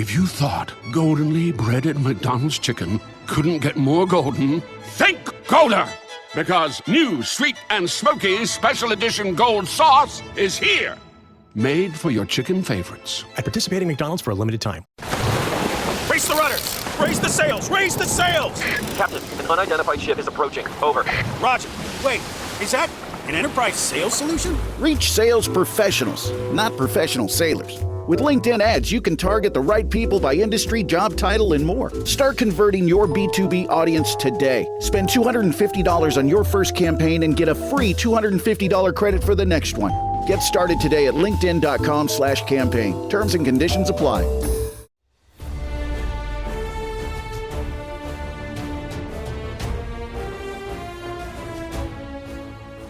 If you thought goldenly breaded McDonald's chicken couldn't get more golden, think golder! Because new sweet and smoky special edition gold sauce is here. Made for your chicken favorites. At participating McDonald's for a limited time. Raise the rudders! Raise the sails! Raise the sails! Captain, an unidentified ship is approaching. Over. Roger. Wait, is that an enterprise sales solution? Reach sales professionals, not professional sailors. With LinkedIn ads, you can target the right people by industry, job title, and more. Start converting your B2B audience today. Spend $250 on your first campaign and get a free $250 credit for the next one. Get started today at linkedin.com/campaign. Terms and conditions apply.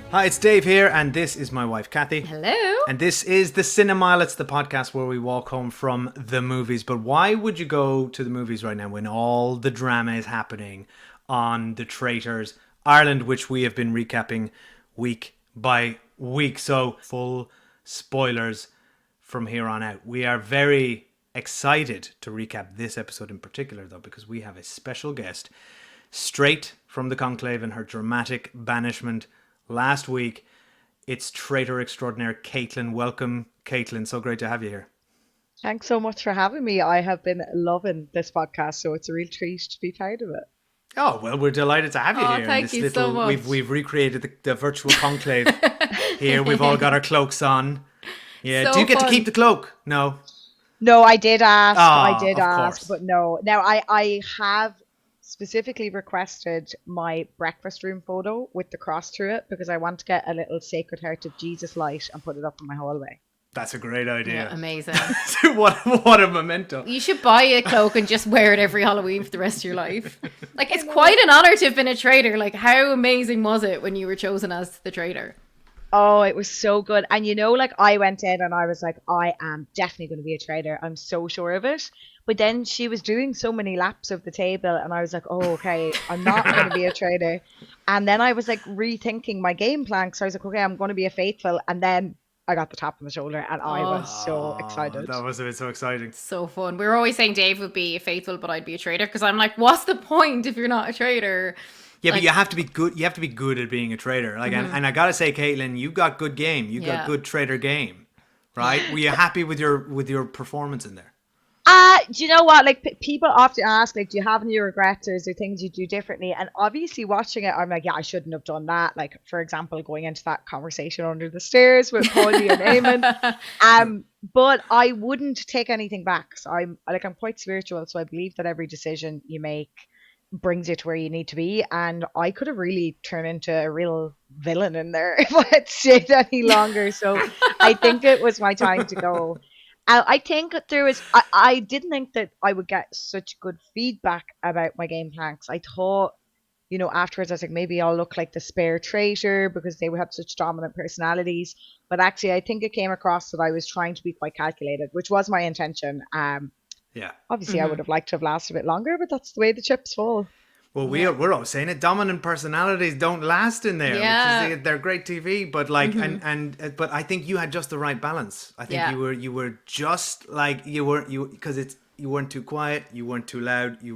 Hi, it's Dave here, and this is my wife, Kathy. Hello. And this is the Cinemile. It's the podcast where we walk home from the movies. But why would you go to the movies right now when all the drama is happening on the Traitors Ireland, which we have been recapping week by week? So, full spoilers from here on out. We are very excited to recap this episode in particular, though, because we have a special guest straight from the Conclave and her dramatic banishment last week. It's traitor extraordinaire Katelyn. Welcome, Katelyn. So great to have you here. Thanks so much for having me. I have been loving this podcast, so it's a real treat to be part of it. Oh, well, we're delighted to have you here. Thank you so much. We've recreated the virtual conclave here. We've all got our cloaks on. Yeah. So Do you get fun. to keep the cloak? No. No, I did ask. Oh, I did of ask, course. but no. Now, I have specifically requested my breakfast room photo with the cross through it because I want to get a little Sacred Heart of Jesus light and put it up in my hallway. That's a great idea. Yeah, amazing. what a memento. You should buy a cloak and just wear it every Halloween for the rest of your life. Like, it's quite an honor to have been a traitor. Like, how amazing was it when you were chosen as the traitor? Oh, it was so good. And you know, like, I went in and I was like, I am definitely going to be a traitor. I'm so sure of it. But then she was doing so many laps of the table and I was like, oh, okay, I'm not going to be a traitor. And then I was like rethinking my game plan. So I was like, okay, I'm going to be a faithful. And then I got the tap on the shoulder and I was so excited. That was so exciting. So fun. We were always saying Dave would be faithful, but I'd be a traitor. Because I'm like, what's the point if you're not a traitor? Yeah, Like- but you have to be good. You have to be good at being a traitor. Like, and I gotta say, Katelyn, you got good game. You got Yeah. good traitor game, right? Were you happy with your performance in there? Do you know what? Like, people often ask, like, do you have any regrets or is there things you do differently? And obviously watching it, I'm like, yeah, I shouldn't have done that. Like, for example, going into that conversation under the stairs with Paulie and Eamon. But I wouldn't take anything back. So I'm quite spiritual. So I believe that every decision you make brings you to where you need to be. And I could have really turned into a real villain in there if I had stayed any longer. So I think it was my time to go. I think there was, I didn't think that I would get such good feedback about my game plans. I thought, you know, afterwards I was like, maybe I'll look like the spare traitor because they would have such dominant personalities. But actually, I think it came across that I was trying to be quite calculated, which was my intention. Yeah. Obviously, I would have liked to have lasted a bit longer, but that's the way the chips fall. Well, we're always saying it. Dominant personalities don't last in there. Yeah. Which is, they're great TV, but like, but I think you had just the right balance. I think Yeah. you were just like you weren't too quiet, you weren't too loud, you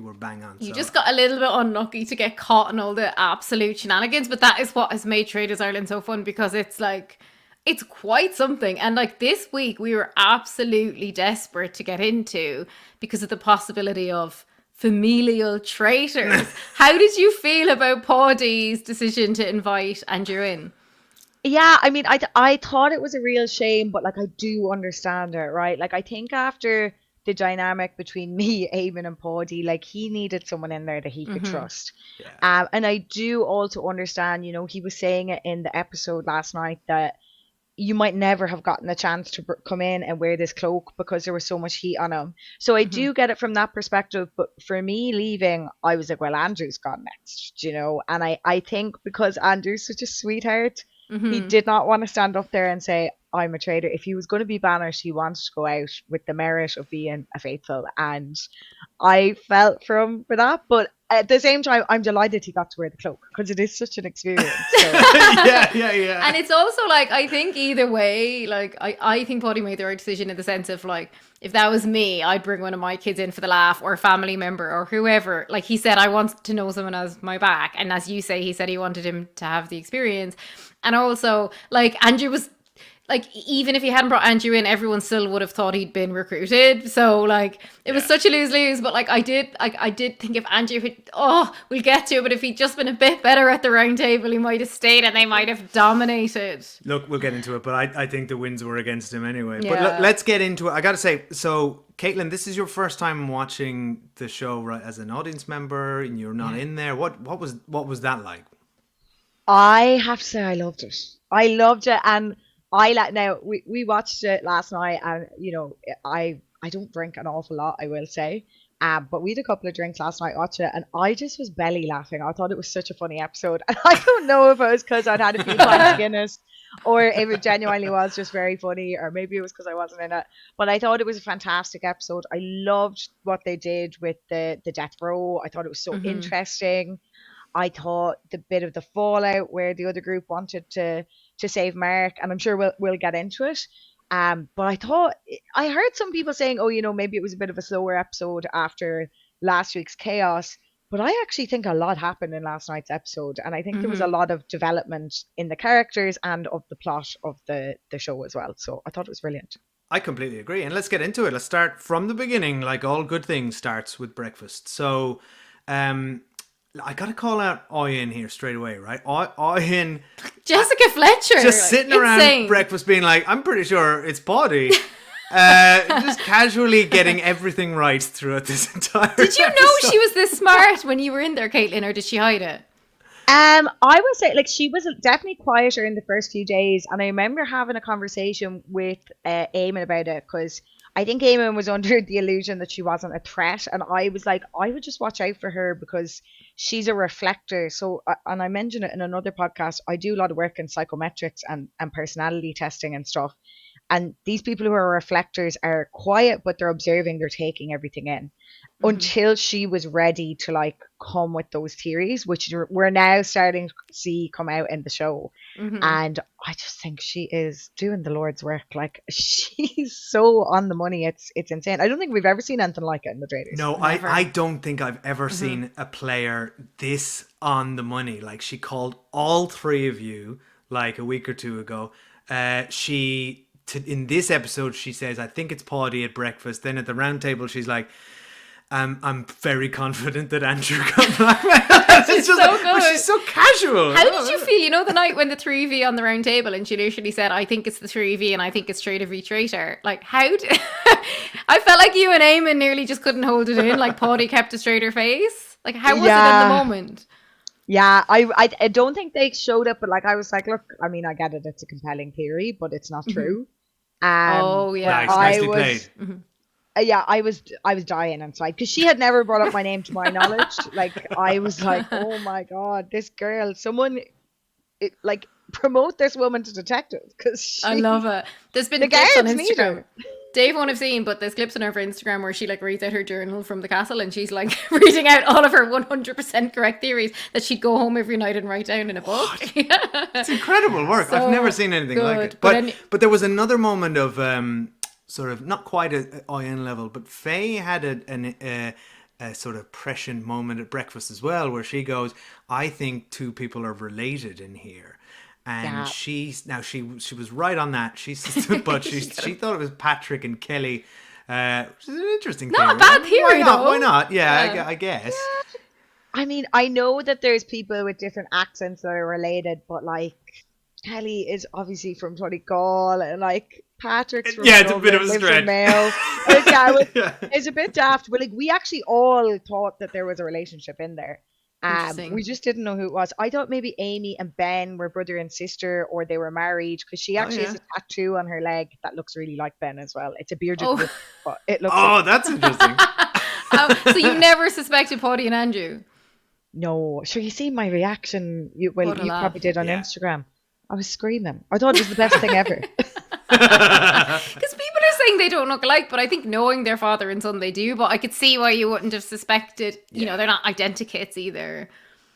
were bang on. You So, just got a little bit unlucky to get caught in all the absolute shenanigans, but that is what has made Traitors Ireland so fun because it's like, it's quite something. And like this week, we were absolutely desperate to get into because of the possibility of familial traitors. How did you feel about Paudie's decision to invite Andrew in? Yeah, I mean, I thought it was a real shame, but like I do understand it, right? Like I think after the dynamic between me, Eamon, and Paudie, like he needed someone in there that he could trust. Yeah. And I do also understand, you know, he was saying it in the episode last night that you might never have gotten a chance to come in and wear this cloak because there was so much heat on him. So I do get it from that perspective. But for me leaving, I was like, well, Andrew's gone next, you know? And I think because Andrew's such a sweetheart, he did not want to stand up there and say, I'm a traitor. If he was going to be banished, he wanted to go out with the merit of being a faithful, and I felt for him for that. But at the same time, I'm delighted he got to wear the cloak because it is such an experience. So. yeah. And it's also like, I think either way, like I think Paddy made the right decision in the sense of like, if that was me, I'd bring one of my kids in for the laugh, or a family member or whoever. Like he said, I want to know someone as my back. And as you say, he said he wanted him to have the experience. And also like Andrew was like, even if he hadn't brought Andrew in, everyone still would have thought he'd been recruited. So like it was such a lose-lose. But like I did think if Andrew had, we'll get to it, but if he'd just been a bit better at the round table, he might have stayed and they might have dominated. Look, we'll get into it, but I think the winds were against him anyway. Yeah. But let's get into it. I gotta say, so Katelyn, this is your first time watching the show, right, as an audience member, and you're not in there. What was that like? I have to say I loved it. And now we watched it last night, and you know I don't drink an awful lot, I will say, but we had a couple of drinks last night, watched it, and I just was belly laughing. I thought it was such a funny episode, and I don't know if it was because I'd had a few pints of Guinness, or if it genuinely was just very funny, or maybe it was because I wasn't in it. But I thought it was a fantastic episode. I loved what they did with the death row. I thought it was so interesting. I thought the bit of the fallout where the other group wanted to save Mark, and I'm sure we'll get into it. But I heard some people saying, oh, you know, maybe it was a bit of a slower episode after last week's chaos. But I actually think a lot happened in last night's episode, and I think there was a lot of development in the characters and of the plot of the show as well. So I thought it was brilliant. I completely agree. And let's get into it. Let's start from the beginning. Like all good things starts with breakfast. So I got to call out Ian here straight away, right? Ian... Jessica Fletcher. Just sitting around breakfast being like, I'm pretty sure it's Paddy. Just casually getting everything right throughout this entire Did you know she was this smart when you were in there, Katelyn, or did she hide it? I would say, like, she was definitely quieter in the first few days, and I remember having a conversation with Eamon about it, because I think Eamon was under the illusion that she wasn't a threat, and I was like, I would just watch out for her because she's a reflector. So, and I mentioned it in another podcast, I do a lot of work in psychometrics and personality testing and stuff, and these people who are reflectors are quiet, but they're observing, they're taking everything in. Until she was ready to like come with those theories, which we're now starting to see come out in the show. And I just think she is doing the Lord's work. Like, she's so on the money. It's insane. I don't think we've ever seen anything like it in the Traitors. No, I don't think I've ever seen a player this on the money. Like, she called all three of you like a week or two ago. In this episode, she says, I think it's Paddy at breakfast. Then at the round table, she's like, I'm very confident that Andrew got back. She's so good. But she's so casual. How did you feel, you know, the night when the 3v on the round table and she literally said, I think it's the 3v and I think it's Traitor v Traitor. Like, I felt like you and Eamon nearly just couldn't hold it in. Like, Paddy kept a straighter face. Like, how was it in the moment? Yeah, I don't think they showed it, but like, I was like, look, I mean, I get it. It's a compelling theory, but it's not true. Nicely played. Yeah, I was dying inside because she had never brought up my name to my knowledge. Like, I was like, oh my god, this girl! Someone, promote this woman to detective because I love it. There's been clips on Instagram. Dave won't have seen, but there's clips on her Instagram where she like reads out her journal from the castle and she's like reading out all of her 100% correct theories that she'd go home every night and write down in a book. It's incredible work. I've never seen anything like it. But there was another moment of sort of not quite a Ian level, but Faye had a sort of prescient moment at breakfast as well, where she goes, "I think two people are related in here," and she was right on that. She thought it was Patrick and Kelly, which is an interesting thing. Not a bad theory, though. Why not? Yeah. I guess. Yeah. I mean, I know that there's people with different accents that are related, but like Kelly is obviously from Donegal, and like Patrick's from it's a bit of a stretch. It's a bit daft, but like we actually all thought that there was a relationship in there. We just didn't know who it was. I thought maybe Amy and Ben were brother and sister, or they were married, because she actually has a tattoo on her leg that looks really like Ben as well. It's a bearded whip, but it looks that's interesting. So you never suspected Paddy and Andrew? No. Sure, you see my reaction. You probably did on Instagram. I was screaming. I thought it was the best thing ever. Because people are saying they don't look alike, but I think knowing their father and son, they do. But I could see why you wouldn't have suspected. You know, they're not identikits either.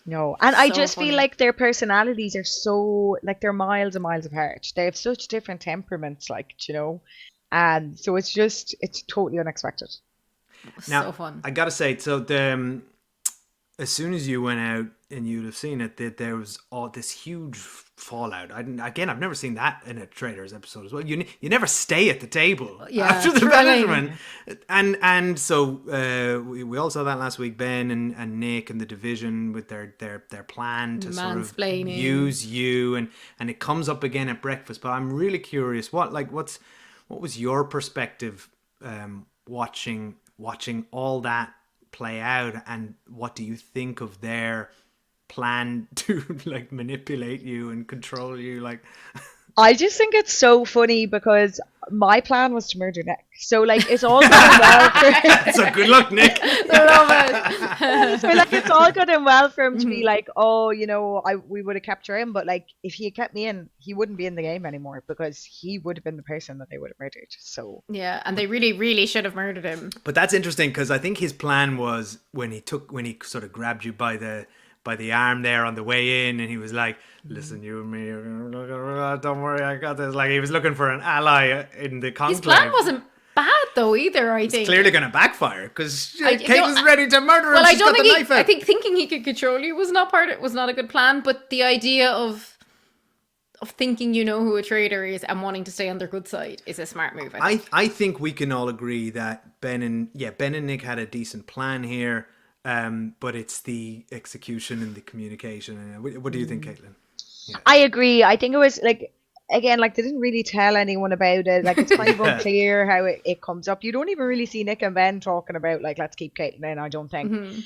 No, and I So just funny. feel like their personalities are so like they're miles and miles apart. They have such different temperaments, like and so it's totally unexpected. Now, So fun. I gotta say, so the as soon as you went out and you'd have seen it, that there was all this huge fallout. I've never seen that in a Traitors episode as well. You never stay at the table after the thrilling. banishment, and so we all saw that last week. Ben and Nick and the division with their plan to sort of Mansplaining. use you, and it comes up again at breakfast. But I'm really curious, what was your perspective watching all that play out, and what do you think of their plan to like manipulate you and control you? Like, I just think it's so funny because my plan was to murder Nick. So like it's all good and well. so good luck, Nick. I love it. So like it's all good and well for him to be like, oh, we would have kept her in, but like if he had kept me in, he wouldn't be in the game anymore because he would have been the person that they would have murdered. So Yeah, and they really, really should have murdered him. But that's interesting because I think his plan was when he sort of grabbed you by the arm there on the way in, and he was like, listen, you and me are gonna don't worry, I got this. Like, he was looking for an ally in the conclave. His plan wasn't bad though either, I think. It's clearly going to backfire because I Caitlyn's ready to murder him. Well, I She's don't got think the knife out. I think thinking he could control you was not a good plan, but the idea of thinking you know who a traitor is and wanting to stay on their good side is a smart move. I think we can all agree that Ben and Nick had a decent plan here, but it's the execution and the communication. What do you think, Caitlyn? Yeah. I agree. I think it was like again, like they didn't really tell anyone about it. Like it's kind of unclear how it comes up. You don't even really see Nick and Ben talking about like let's keep Caitlyn in, I don't think.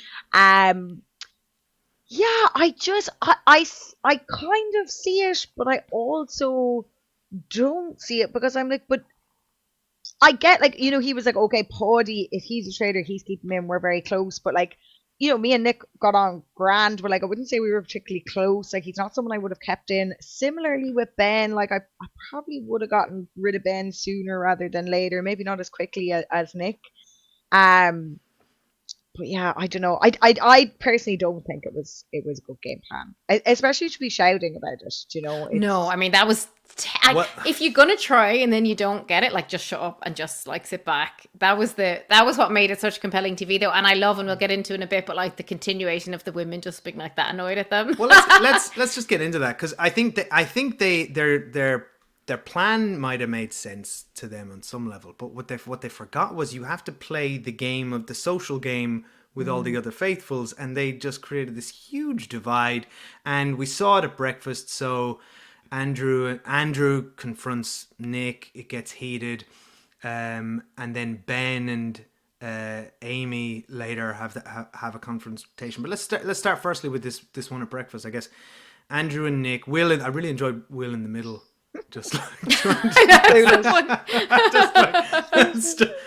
Yeah, I kind of see it, but I also don't see it because I'm like, but I get like, he was like, okay, Paddy, if he's a traitor, he's keeping me in, we're very close. But like, me and Nick got on grand, but like, I wouldn't say we were particularly close. Like, he's not someone I would have kept in. Similarly with Ben, like, I probably would have gotten rid of Ben sooner rather than later. Maybe not as quickly as Nick. But yeah, I don't know. I personally don't think it was a good game plan, especially to be shouting about it. No, I mean that was if you're gonna try and then you don't get it, like just shut up and just like sit back. That was what made it such compelling TV though, and I love, and we'll get into it in a bit, but like the continuation of the women just being like that annoyed at them. Well, let's just get into that because I think their plan might have made sense to them on some level, but what they forgot was you have to play the game of the social game with all the other faithfuls, and they just created this huge divide. And we saw it at breakfast. So Andrew confronts Nick. It gets heated, and then Ben and Amy later have a confrontation. But let's start firstly with this one at breakfast, I guess. Andrew and Nick. I really enjoyed Will in the middle. Just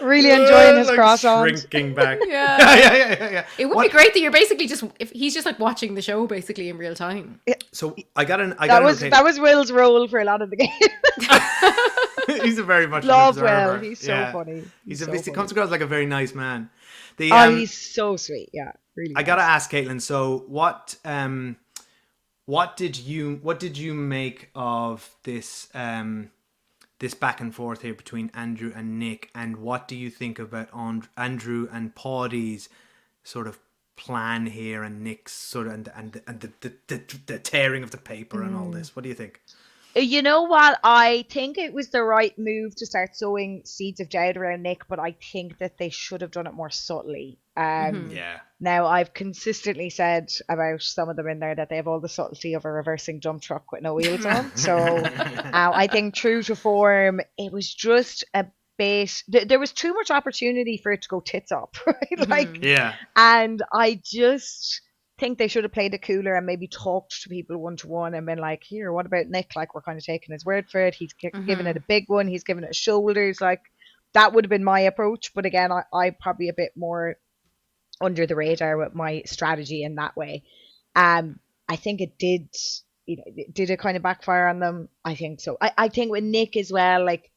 really enjoying his cross-arms, shrinking back. Yeah. It would be great that you're basically he's just like watching the show basically in real time. So that was Will's role for a lot of the game. He's a very much love an observer. Will. He's so funny. He comes across like a very nice man. He's so sweet. Yeah, really. I gotta ask Caitlyn. So what did you make of this this back and forth here between Andrew and Nick, and what do you think about Andrew and Paddy's sort of plan here, and Nick's sort of and the tearing of the paper and all this? What do you think? You know what? I think it was the right move to start sowing seeds of doubt around Nick, but I think that they should have done it more subtly. Yeah. Now, I've consistently said about some of them in there that they have all the subtlety of a reversing dump truck with no wheels on. So I think true to form, it was just a bit... There was too much opportunity for it to go tits up, right? And I just... think they should have played it cooler and maybe talked to people one-to-one and been like, here, what about Nick? Like, we're kind of taking his word for it. He's given it a big one. He's given it shoulders. Like, that would have been my approach. But again, I probably a bit more under the radar with my strategy in that way. I think it did did it kind of backfire on them? I think so. I think with Nick as well, like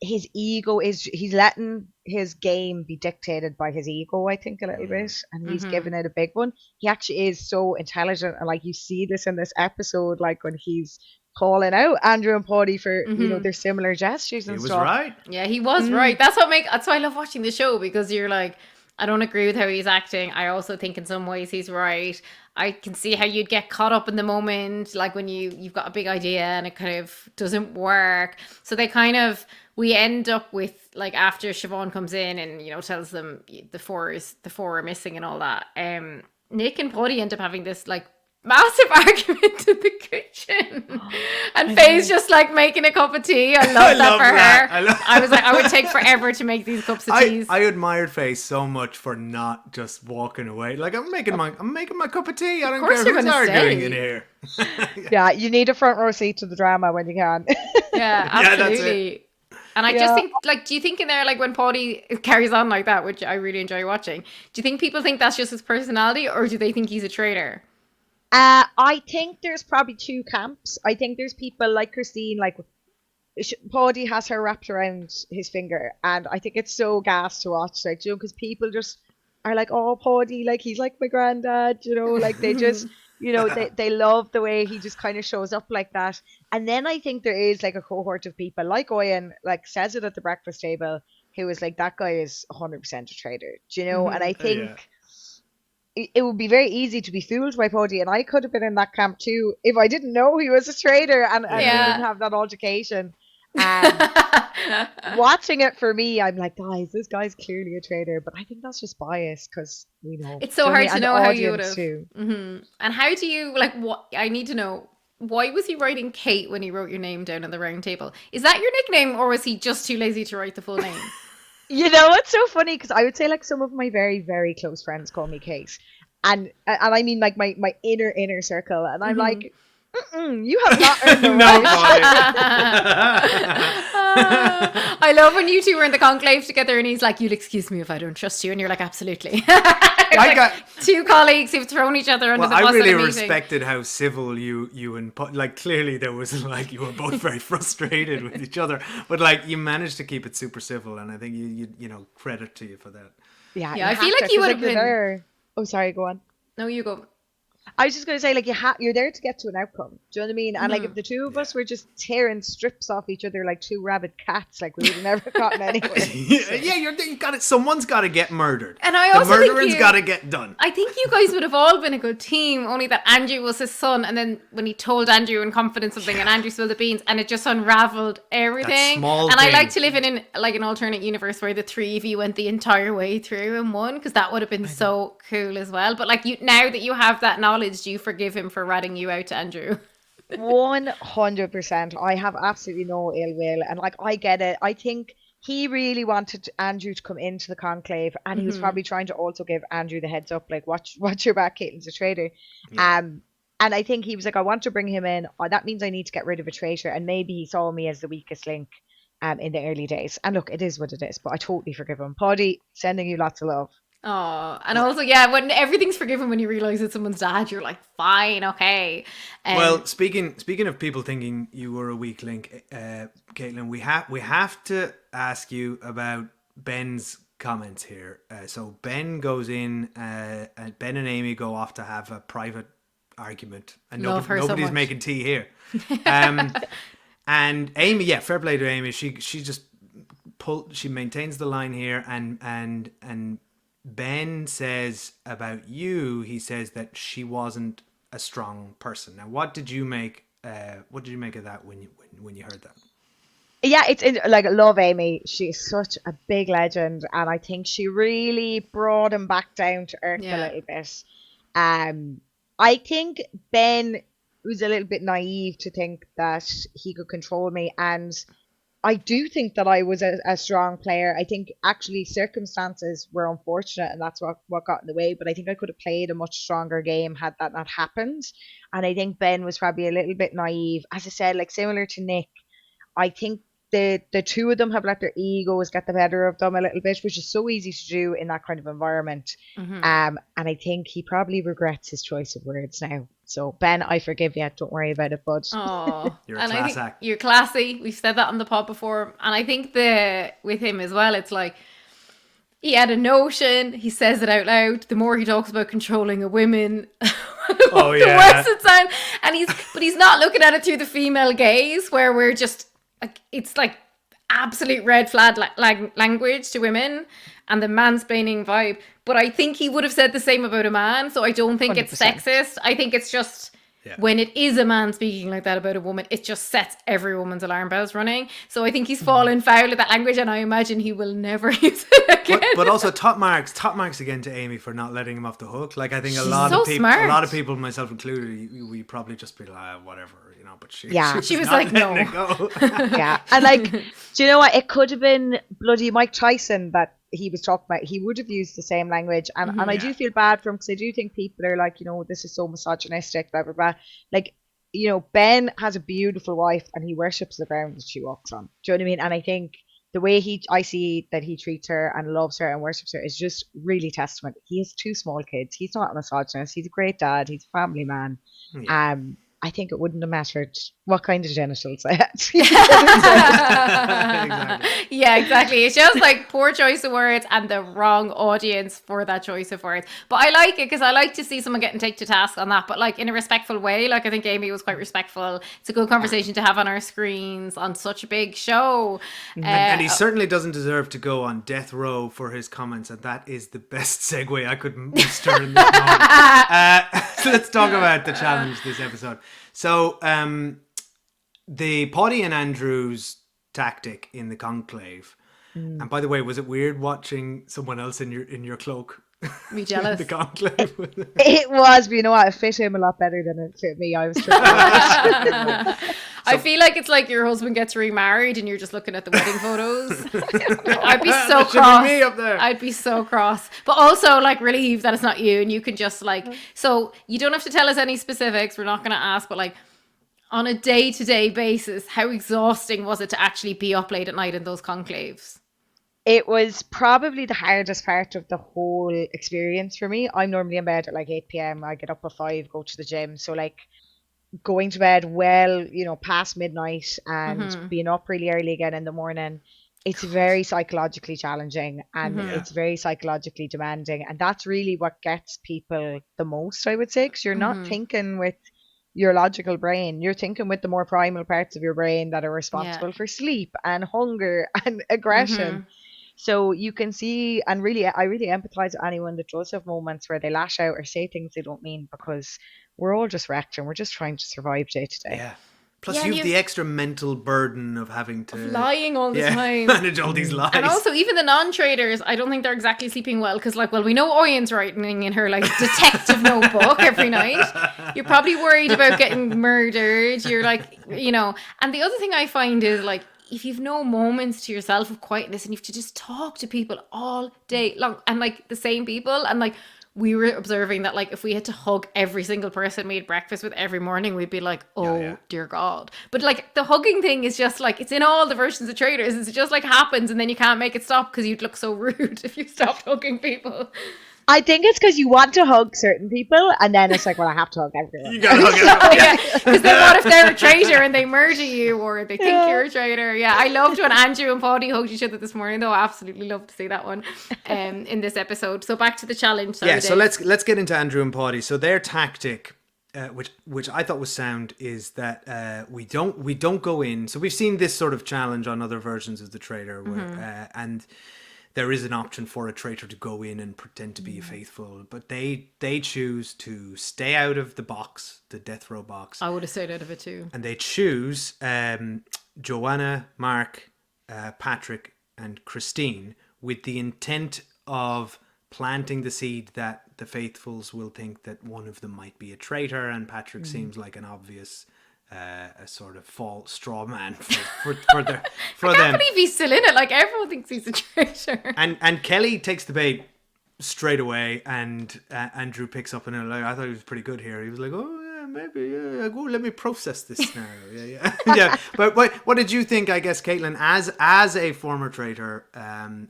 his ego he's letting his game be dictated by his ego, I think, a little bit, and he's given it a big one. He actually is so intelligent, and like you see this in this episode, like when he's calling out Andrew and Paddy for their similar gestures and He was stuff. right. Yeah, he was right. That's why I love watching the show, because you're like, I don't agree with how he's acting. I also think in some ways he's right. I can see how you'd get caught up in the moment, like when you've got a big idea and it kind of doesn't work. So we end up with, like, after Siobhan comes in and, tells them the four are missing and all that. Nick and Paddy end up having this, like, massive argument in the kitchen, and Faye's just like making a cup of tea. I love that for her. I was like, I would take forever to make these cups of tea. I admired Faye so much for not just walking away. Like, I'm making my cup of tea. I don't care who's arguing in here. Yeah, you need a front row seat to the drama when you can. Yeah, absolutely. And I just think, like, do you think in there, like, when Paddy carries on like that, which I really enjoy watching, do you think people think that's just his personality, or do they think he's a traitor? I think there's probably two camps. I think there's people like Christine, like Paddy has her wrapped around his finger, and I think it's so gas to watch, like, because people just are like, oh, Paddy, like, he's like my granddad, like they just, they love the way he just kind of shows up like that. And then I think there is like a cohort of people like Owen, like, says it at the breakfast table, who is like, that guy is 100% a traitor, and I think it would be very easy to be fooled by Paddy, and I could have been in that camp too if I didn't know he was a traitor and we didn't have that altercation. Watching it, for me, I'm like, guys, this guy's clearly a traitor, but I think that's just bias because we know it's so hard to know how you would have. And how do you, like, what I need to know? Why was he writing Kate when he wrote your name down on the round table? Is that your nickname, or was he just too lazy to write the full name? It's so funny because I would say, like, some of my very, very close friends call me Kate, and I mean, like, my inner circle, and I'm like, you have not earned the right. I love when you two were in the conclave together, and he's like, "You'll excuse me if I don't trust you," and you're like, "Absolutely." Two colleagues who've thrown each other under the bus. I really at a respected how civil you and like, clearly there was, like, you were both very frustrated with each other, but, like, you managed to keep it super civil, and I think you credit to you for that. Yeah, I feel like you would have been there. Oh, sorry, go on. No, you go. I was just going to say, like, you're there to get to an outcome. Do you know what I mean? And like, if the two of us were just tearing strips off each other like two rabid cats, like, we would have never gotten anywhere. You got it. Someone's got to get murdered, and I also the murdering's got to get done. I think you guys would have all been a good team. Only that Andrew was his son, and then when he told Andrew in confidence something, and Andrew spilled the beans, and it just unraveled everything. I like to live in like an alternate universe where the three of you went the entire way through in one, because that would have been so cool as well. But, like, now that you have that knowledge, do you forgive him for ratting you out to Andrew? 100%. I have absolutely no ill will, and, like, I get it. I think he really wanted Andrew to come into the conclave, and he was probably trying to also give Andrew the heads up, like, watch your back, Caitlyn's a traitor. And I think he was like, I want to bring him in. That means I need to get rid of a traitor, and maybe he saw me as the weakest link in the early days. And look, it is what it is, but I totally forgive him. Paddy, sending you lots of love. Oh, and also, when everything's forgiven, when you realize it's someone's dad, you're like, fine, okay. Well, speaking of people thinking you were a weak link, Katelyn, we have to ask you about Ben's comments here. So Ben goes in, and Ben and Amy go off to have a private argument, and nobody's making tea here. And Amy, fair play to Amy. She just she maintains the line here, and Ben says about you, he says that she wasn't a strong person. Now, what did you make of that when you heard that? Yeah, it's like, I love Amy. She's such a big legend, and I think she really brought him back down to earth a little bit. I think Ben was a little bit naive to think that he could control me, and I do think that I was a strong player. I think actually circumstances were unfortunate, and that's what got in the way. But I think I could have played a much stronger game had that not happened. And I think Ben was probably a little bit naive. As I said, like, similar to Nick, I think the two of them have let their egos get the better of them a little bit, which is so easy to do in that kind of environment. And I think he probably regrets his choice of words now. So Ben, I forgive you. Don't worry about it, bud. Oh, You're a and I class think act. you're classy. We've said that on the pod before, and I think with him as well, it's like he had a notion. He says it out loud. The more he talks about controlling a woman, Oh, the yeah. worse it sounds. And he's not looking at it through the female gaze, where we're just like, it's like absolute red flag language to women and the mansplaining vibe. But I think he would have said the same about a man. So I don't think it's 100%. sexist. I think it's just when it is a man speaking like that about a woman, it just sets every woman's alarm bells running. So I think he's fallen foul of that language, and I imagine he will never use it again. But also top marks again to Amy for not letting him off the hook. Like I think She's so smart. a lot of people, myself included, we probably just be like, whatever, you know. But she She was not like, letting no. it go. Yeah, and like, do you know what? It could have been bloody Mike Tyson that he was talking about. He would have used the same language, and I do feel bad for him because I do think people are like, you know, this is so misogynistic, blah blah blah. Like, you know, Ben has a beautiful wife, and he worships the ground that she walks on. Do you know what I mean? And I think the way I see that he treats her and loves her and worships her is just really testament. He has 2 small kids. He's not a misogynist. He's a great dad. He's a family man. I think it wouldn't have mattered what kind of genitals I had. Exactly. Yeah, exactly. It's just like poor choice of words and the wrong audience for that choice of words. But I like it because I like to see someone getting taken to task on that, but like in a respectful way. Like I think Amy was quite respectful. It's a good conversation to have on our screens on such a big show. And he certainly doesn't deserve to go on death row for his comments, and that is the best segue I could muster in this moment. So let's talk about the challenge this episode. So, the Poddy and Andrew's tactic in the conclave. And by the way, was it weird watching someone else in your cloak? Me jealous. The conclave. It was, but you know what? It fit him a lot better than it fit me. I was tripping. I feel like it's like your husband gets remarried and you're just looking at the wedding photos. I'd be so That should be cross. me up there. I'd be so cross. But also like relieved that it's not you and you can just like, so you don't have to tell us any specifics. We're not going to ask, but like on a day-to-day basis, how exhausting was it to actually be up late at night in those conclaves? It was probably the hardest part of the whole experience for me. I'm normally in bed at like 8 p.m. I get up at 5, go to the gym. So like going to bed past midnight and being up really early again in the morning, it's very psychologically challenging and it's very psychologically demanding. And that's really what gets people the most, I would say, because you're not thinking with your logical brain. You're thinking with the more primal parts of your brain that are responsible for sleep and hunger and aggression. So you can see, and really, I really empathize with anyone that does have moments where they lash out or say things they don't mean, because we're all just wrecked and we're just trying to survive day to day. Yeah. Plus, you have the extra mental burden of having to lying all the time, manage all these lies. And also, even the non-traders, I don't think they're exactly sleeping well because, like, well, we know Oyen's writing in her like detective notebook every night. You're probably worried about getting murdered. You're like, And the other thing I find is like, if you've no moments to yourself of quietness and you have to just talk to people all day long and like the same people, and like we were observing that like if we had to hug every single person we had breakfast with every morning, we'd be like, dear God. But like the hugging thing is just like, it's in all the versions of Traitors. It's just like happens and then you can't make it stop because you'd look so rude if you stopped hugging people. I think it's because you want to hug certain people, and then it's like, well, I have to hug everyone. You gotta hug everyone. Because then what if they're a traitor and they murder you, or they think you're a traitor? Yeah, I loved when Andrew and Poddy hugged each other this morning, though. I absolutely love to see that one in this episode. So back to the challenge. Sorry, so Dave. let's get into Andrew and Poddy. So their tactic, which I thought was sound, is that we don't go in. So we've seen this sort of challenge on other versions of the Traitor, where, and there is an option for a traitor to go in and pretend to be faithful, but they choose to stay out of the box, the death row box. I would have stayed out of it too. And they choose Joanna, Mark, Patrick, and Christine with the intent of planting the seed that the faithfuls will think that one of them might be a traitor, and Patrick seems like an obvious a sort of false straw man for them. I can't believe he's still in it. Like everyone thinks he's a traitor. And Kelly takes the bait straight away, and Andrew picks up on it. Like, I thought he was pretty good here. He was like, oh yeah, maybe, yeah. Go, let me process this now. Yeah. Yeah. But what did you think? I guess, Katelyn, as a former traitor,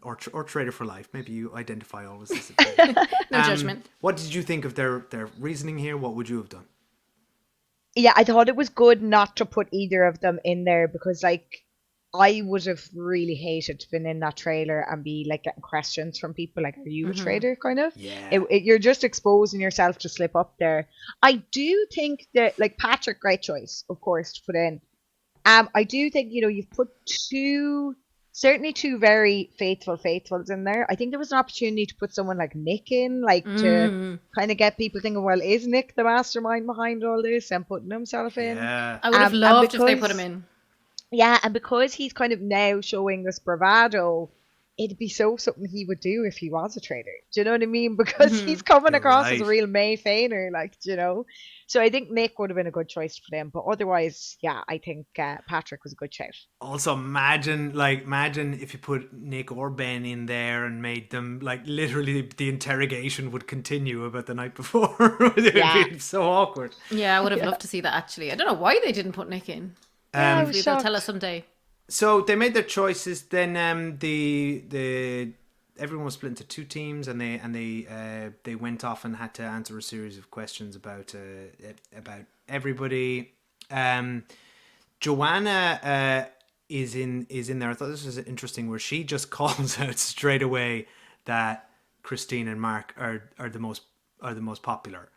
or traitor for life, maybe you identify always as a traitor. No judgment. What did you think of their reasoning here? What would you have done? Yeah, I thought it was good not to put either of them in there because, like, I would have really hated to been in that trailer and be like getting questions from people like, "Are you a traitor?" Kind of. Yeah. You're just exposing yourself to slip up there. I do think that, like, Patrick, great choice, of course, to put in. I do think, you've put certainly two very faithfuls in there. I think there was an opportunity to put someone like Nick in, like to kind of get people thinking, well, is Nick the mastermind behind all this and putting himself in? Yeah. I would have And loved if they put him in. Yeah, and because he's kind of now showing this bravado, it'd be something he would do if he was a traitor. Do you know what I mean? Because he's coming You're across as a right. real May Feiner, like, So I think Nick would have been a good choice to put in, but otherwise, yeah, I think Patrick was a good shout. Also, imagine if you put Nick or Ben in there and made them, like, literally the interrogation would continue about the night before. It would be so awkward. Yeah, I would have loved to see that, actually. I don't know why they didn't put Nick in. Yeah, I was Hopefully they'll tell shocked. us someday. So they made their choices. Then the everyone was split into two teams, and they went off and had to answer a series of questions about everybody. Joanna is in there. I thought this was interesting, where she just calls out straight away that Christine and Mark are the most popular.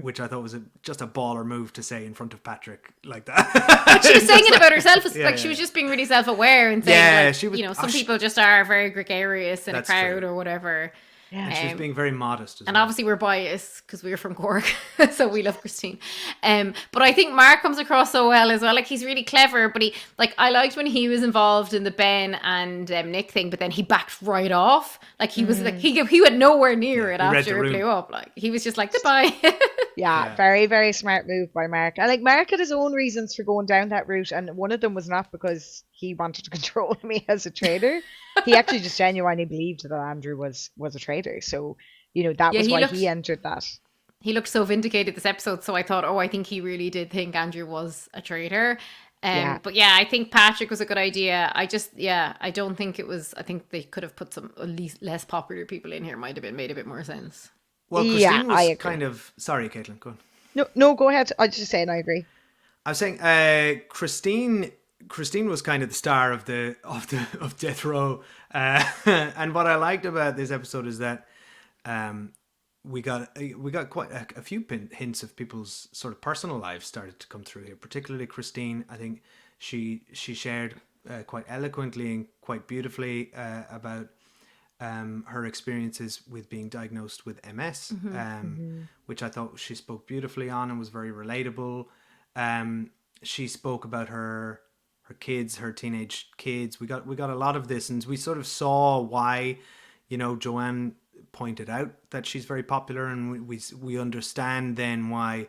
Which I thought was just a baller move to say in front of Patrick like that. But she was saying it about herself. She yeah. was just being really self-aware and saying, she was. some people just are very gregarious in a That's crowd true. or whatever. And she was being very modest as And well. obviously we're biased because we're from Cork, so we love Christine. But I think Mark comes across so well as well. Like, he's really clever, but I liked when he was involved in the Ben and Nick thing, but then he backed right off. Like, he was like, he went nowhere near it read after the it blew room. up. Like, he was just like, goodbye. Yeah, very, very smart move by Mark. And, like, Mark had his own reasons for going down that route, and one of them was not because he wanted to control me as a traitor. He actually just genuinely believed that Andrew was a traitor. So, that was why he entered that. He looked so vindicated this episode, so I thought, I think he really did think Andrew was a traitor. But yeah, I think Patrick was a good idea. I don't think it was. I think they could have put some at least less popular people in here. Might have made a bit more sense. Well, Yeah, Christine I was agree. kind of sorry, Caitlin. Go on. No, go ahead. I was just saying I agree. I was saying, Christine was kind of the star of Death Row, and what I liked about this episode is that we got quite a few hints of people's sort of personal lives started to come through here. Particularly Christine, I think she shared quite eloquently and quite beautifully about her experiences with being diagnosed with MS, which I thought she spoke beautifully on and was very relatable. She spoke about her kids, her teenage kids. We got a lot of this, and we sort of saw why, Joanne pointed out that she's very popular, and we understand then why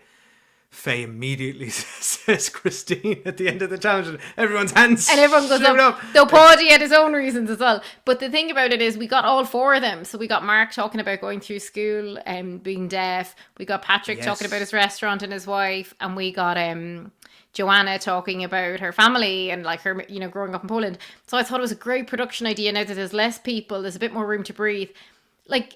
Faye immediately says Christine at the end of the challenge, and everyone's hands And everyone goes shoot up. Though Paddy had his own reasons as well. But the thing about it is we got all four of them. So we got Mark talking about going through school and being deaf. We got Patrick talking about his restaurant and his wife. And we got Joanna talking about her family and like her, growing up in Poland. So I thought it was a great production idea. Now that there's less people, there's a bit more room to breathe. Like,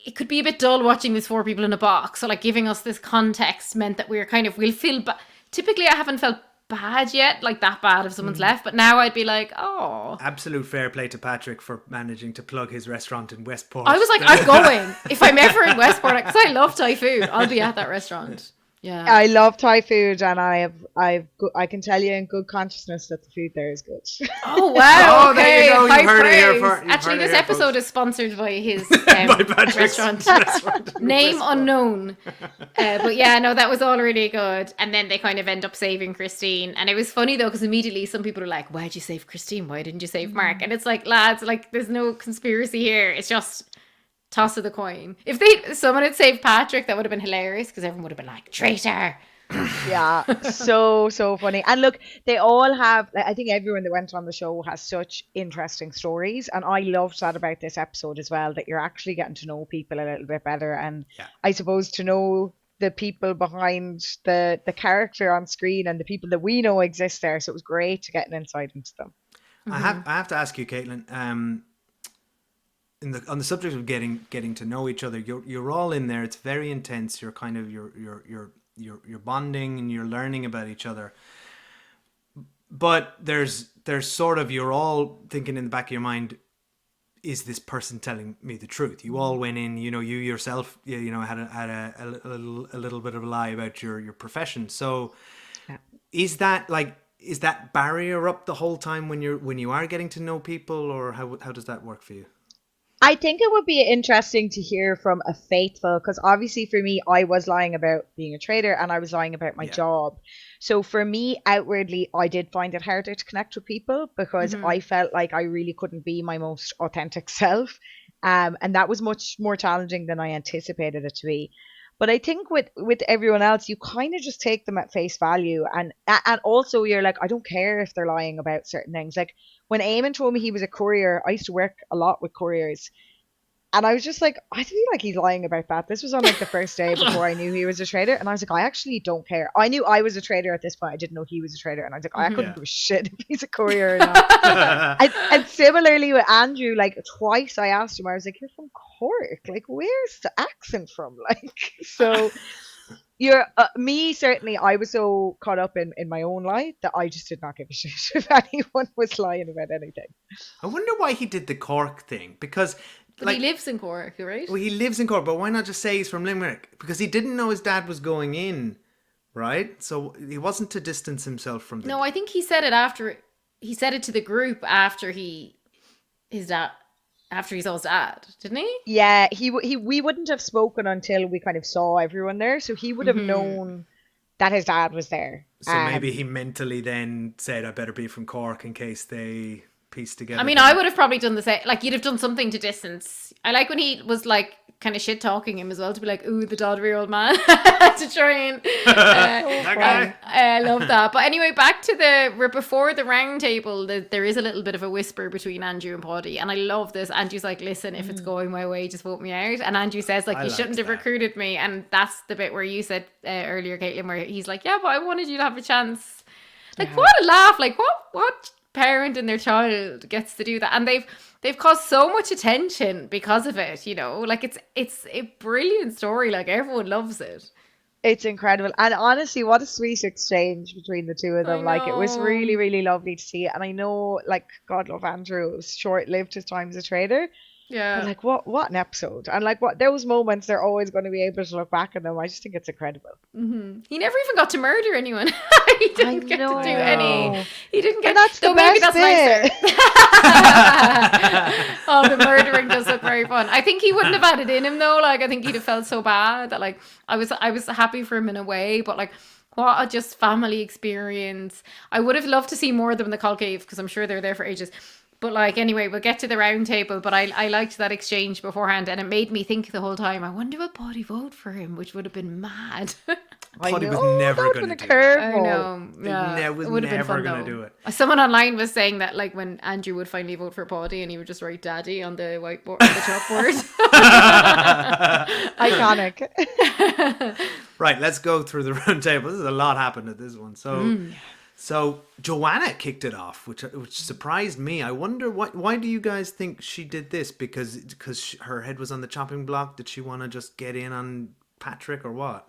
it could be a bit dull watching these four people in a box. So like giving us this context meant that we'll feel typically I haven't felt bad yet, like that bad if someone's left, but now I'd be like, oh. Absolute fair play to Patrick for managing to plug his restaurant in Westport. I was like, I'm going. If I'm ever in Westport, because I love Thai food, I'll be at that restaurant. Yeah. I love Thai food, and I can tell you in good consciousness that the food there is good. Oh wow! Oh, there you go. High You've heard it here praise. Actually, this episode is sponsored by his by Patrick's restaurant. Name unknown. But yeah, no, that was all really good. And then they kind of end up saving Christine, and it was funny though because immediately some people are like, "Why'd you save Christine? Why didn't you save Mark?" And it's like, lads, like there's no conspiracy here. It's just toss of the coin. If someone had saved Patrick, that would have been hilarious because everyone would have been like, traitor. Yeah, so funny. And look, they all have, I think everyone that went on the show has such interesting stories, and I loved that about this episode as well, that you're actually getting to know people a little bit better, and I suppose to know the people behind the character on screen and the people that we know exist there. So it was great to get an insight into them. I have to ask you, Caitlin, on the subject of getting to know each other, you're all in there. It's very intense. You're kind of you're you're bonding and you're learning about each other. But there's sort of, you're all thinking in the back of your mind, is this person telling me the truth? You all went in, you yourself, had a little bit of a lie about your profession. So is that barrier up the whole time when you are getting to know people, or how does that work for you? I think it would be interesting to hear from a faithful, because obviously for me, I was lying about being a traitor and I was lying about my job. So for me, outwardly, I did find it harder to connect with people because I felt like I really couldn't be my most authentic self. And that was much more challenging than I anticipated it to be. But I think with everyone else, you kind of just take them at face value, and also you're like, I don't care if they're lying about certain things. Like when Eamon told me he was a courier, I used to work a lot with couriers, and I was just like, I feel like he's lying about that. This was on like the first day before I knew he was a traitor, and I was like, I actually don't care. I knew I was a traitor at this point. I didn't know he was a traitor, and I was like, I couldn't give a shit if he's a courier or not. and similarly with Andrew, like twice I asked him, I was like, you're from Cork, like where's the accent from? Like, so you're me, certainly I was so caught up in my own life that I just did not give a shit if anyone was lying about anything. I wonder why he did the Cork thing, because he lives in Cork, right? Well, he lives in Cork, but why not just say he's from Limerick? Because he didn't know his dad was going in, right? So he wasn't to distance himself from No, I think he said it after. He said it to the group after he saw his dad, didn't he? Yeah, we wouldn't have spoken until we kind of saw everyone there, so he would have known that his dad was there. So maybe he mentally then said, I better be from Cork in case they piece together. I mean, I would have probably done the same. Like, you'd have done something to distance. I like when he was like kind of shit talking him as well, to be like, ooh, the doddery old man, to try and that guy. I love that. But anyway, back to before the round table, there is a little bit of a whisper between Andrew and Paddy, and I love this. Andrew's like, listen, if it's going my way, just vote me out. And Andrew says, like, you shouldn't have recruited me. And that's the bit where you said earlier, Caitlin, where he's like, yeah, but I wanted you to have a chance. Like, what a laugh. Like, what parent and their child gets to do that? And they've caused so much attention because of it, like it's a brilliant story. Like, everyone loves it. It's incredible. And honestly, what a sweet exchange between the two of them. Like, it was really, really lovely to see. And I know, like, God love Andrew, it was short-lived his time as a traitor. Yeah. But like, what an episode. And like, what those moments, they're always going to be able to look back at them. I just think it's incredible. Mm-hmm. He never even got to murder anyone. He didn't get to do any. He didn't get. And that's the maybe best that's bit. nicer. Oh, the murdering does look very fun. I think he wouldn't have had it in him though. Like, I think he'd have felt so bad that, like, I was happy for him in a way, but like, what a just family experience. I would have loved to see more of them in the Col Cave, because I'm sure they're there for ages. But like, anyway, we'll get to the round table. But I liked that exchange beforehand, and it made me think the whole time, I wonder what Paddy vote for him, which would have been mad. Paddy was never going to do that. I know. Yeah, was it would have been never fun going to though. do it. Someone online was saying that, like, when Andrew would finally vote for Paddy, and he would just write "Daddy" on the whiteboard, on the chalkboard. Iconic. Right, let's go through the round table. There's a lot happened at this one. So Joanna kicked it off, which surprised me. I wonder why do you guys think she did this? Because her head was on the chopping block. Did she want to just get in on Patrick, or what?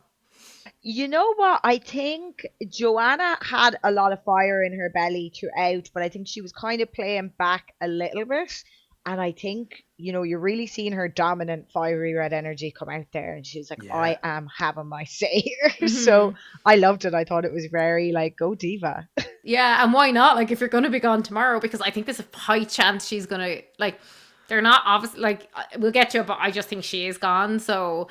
You know what? I think Joanna had a lot of fire in her belly throughout, but I think she was kind of playing back a little bit. And I think, you're really seeing her dominant fiery red energy come out there. And she's like, I am having my say here. So I loved it. I thought it was very like, go diva. Yeah, and why not? Like, if you're going to be gone tomorrow, because I think there's a high chance she's going to, like, they're not obviously, like, we'll get to it, but I just think she is gone. So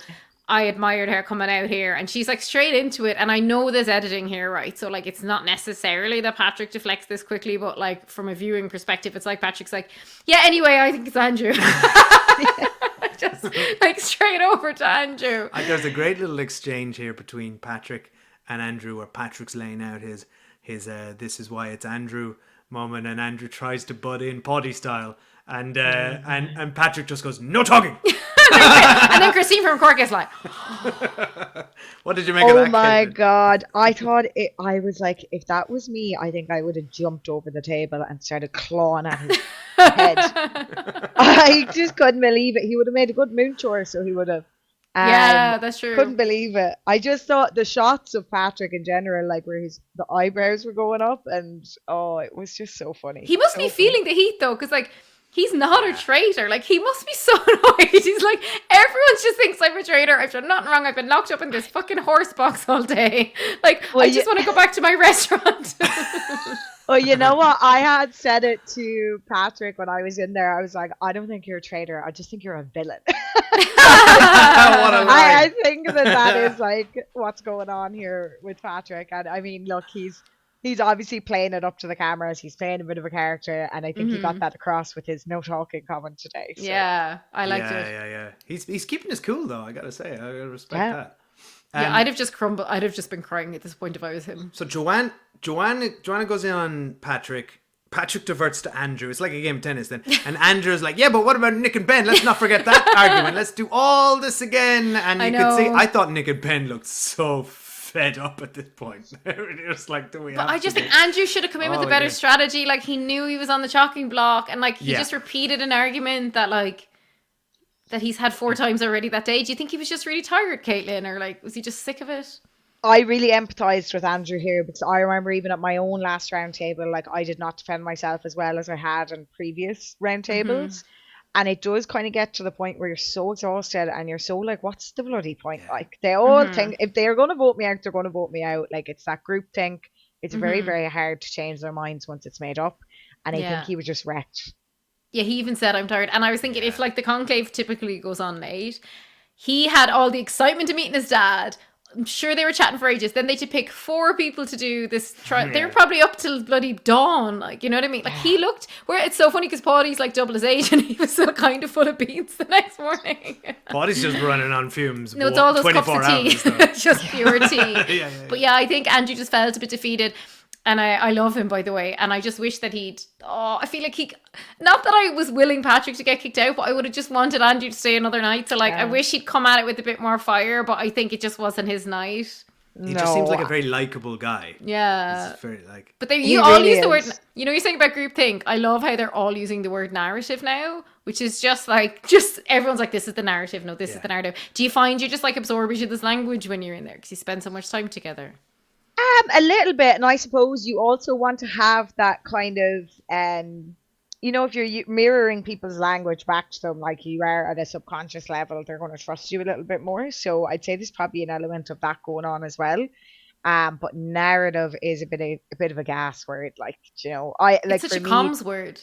I admired her coming out here, and she's like straight into it. And I know there's editing here, right? So like, it's not necessarily that Patrick deflects this quickly, but like, from a viewing perspective, it's like Patrick's like, yeah, anyway, I think it's Andrew. Just like straight over to Andrew. There's a great little exchange here between Patrick and Andrew, where Patrick's laying out his this is why it's Andrew moment, and Andrew tries to butt in Paddy style, and Patrick just goes, no talking. And then Christine from Cork is like, what did you make of that? Oh my Caitlin? God. I was like, if that was me, I think I would have jumped over the table and started clawing at his head. I just couldn't believe it. He would have made a good moon tour, so he would have. Yeah, that's true. Couldn't believe it. I just thought the shots of Patrick in general, like where the eyebrows were going up, and oh, it was just so funny. He must So be funny. feeling the heat though, because like he's not a traitor. Like he must be so annoyed. He's like, everyone just thinks I'm a traitor. I've done nothing wrong. I've been locked up in this fucking horse box all day. Like Well, I just want to go back to my restaurant. Well, you know what? I had said it to Patrick when I was in there. I was like, I don't think you're a traitor. I just think you're a villain. What a lie. I think that is like what's going on here with Patrick. And I mean, look, he's obviously playing it up to the cameras. He's playing a bit of a character, and I think he got that across with his no talking comment today. So. Yeah, I liked it. Yeah. He's keeping his cool though. I gotta say, I gotta respect Yeah. that. Yeah, I'd have just crumbled. I'd have just been crying at this point if I was him. So Joanna goes in on Patrick. Patrick diverts to Andrew. It's like a game of tennis then. And Andrew's like, yeah, but what about Nick and Ben? Let's not forget that argument. Let's do all this again. And you could see, I thought Nick and Ben looked so fed up at this point. It was like, do we have I just think Andrew should have come in with a better strategy. Like he knew he was on the chopping block, and like he just repeated an argument that like that he's had 4 times already that day. Do you think he was just really tired, Caitlin, or like was he just sick of it? I really empathized with Andrew here because I remember even at my own last round table, like I did not defend myself as well as I had in previous round tables. And it does kind of get to the point where you're so exhausted and you're so like, what's the bloody point? Like they all think if they're going to vote me out, they're going to vote me out. Like it's that group think. It's very, very hard to change their minds once it's made up. And I think he was just wrecked. Yeah, he even said I'm tired. And I was thinking if like the conclave typically goes on late, he had all the excitement of meeting his dad. I'm sure they were chatting for ages. Then they had to pick 4 people to do this trial. They were probably up till bloody dawn. Like, you know what I mean? Like he looked, where it's so funny because Paudie's like double his age and he was still kind of full of beans the next morning. Paudie's just running on fumes. No, it's all those cups of tea. Hours, just pure tea. But yeah, I think Andrew just felt a bit defeated. And I love him, by the way. And I just wish that I feel like not that I was willing Patrick to get kicked out, but I would have just wanted Andrew to stay another night. So like, I wish he'd come at it with a bit more fire, but I think it just wasn't his night. He just seems like a very likable guy. Yeah. He's very like. But you all use the word, you know, you're saying about groupthink. I love how they're all using the word narrative now, which is just everyone's like, this is the narrative. No, this is the narrative. Do you find you just like absorb each other's language when you're in there because you spend so much time together? A little bit, and I suppose you also want to have that kind of, you know, if you're mirroring people's language back to them like you are at a subconscious level, they're going to trust you a little bit more. So I'd say there's probably an element of that going on as well. But narrative is a bit of a gas word, like, you know, It's such a comms word.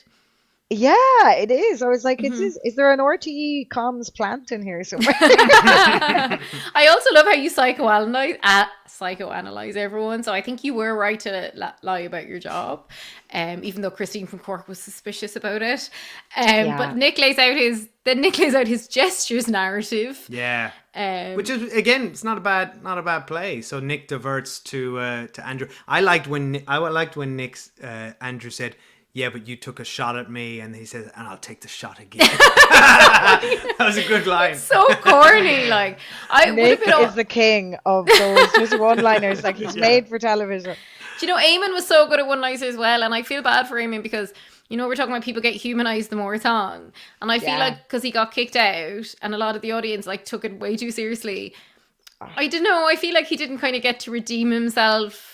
Yeah, it is. I was like, is there an RTE comms plant in here somewhere? I also love how you psychoanalyze everyone. So I think you were right to lie about your job, even though Christine from Cork was suspicious about it. But Nick lays out his gestures narrative. Yeah. Which is again, it's not a bad play. So Nick diverts to Andrew. I liked when Nick's Andrew said, yeah, but you took a shot at me, and he says, and I'll take the shot again. That was a good line. It's so corny. Like Nick is the king of those just one-liners. Like he's made for television. Do you know, Eamon was so good at one-liners as well, and I feel bad for Eamon because, you know, we're talking about people get humanized the more it's on, and I feel like because he got kicked out, and a lot of the audience like took it way too seriously. I don't know. I feel like he didn't kind of get to redeem himself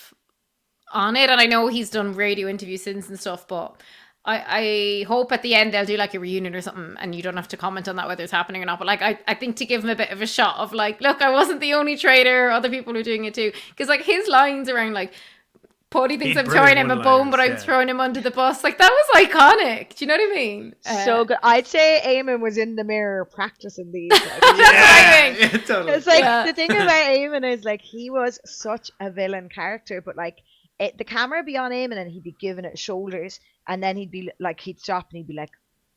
on it, and I know he's done radio interviews since and stuff, but I hope at the end they'll do like a reunion or something and you don't have to comment on that whether it's happening or not, but like I think to give him a bit of a shot of like, look, I wasn't the only traitor, other people are doing it too, because like his lines around like Paudie thinks I'm throwing him a bone, but I'm throwing him under the bus, like that was iconic. Do you know what I mean? So good. I'd say Eamon was in the mirror practicing these. Like, Totally. It's like the thing about Eamon is like he was such a villain character, but like the camera would be on Eamon and he'd be giving it shoulders, and then he'd be like, he'd stop and he'd be like,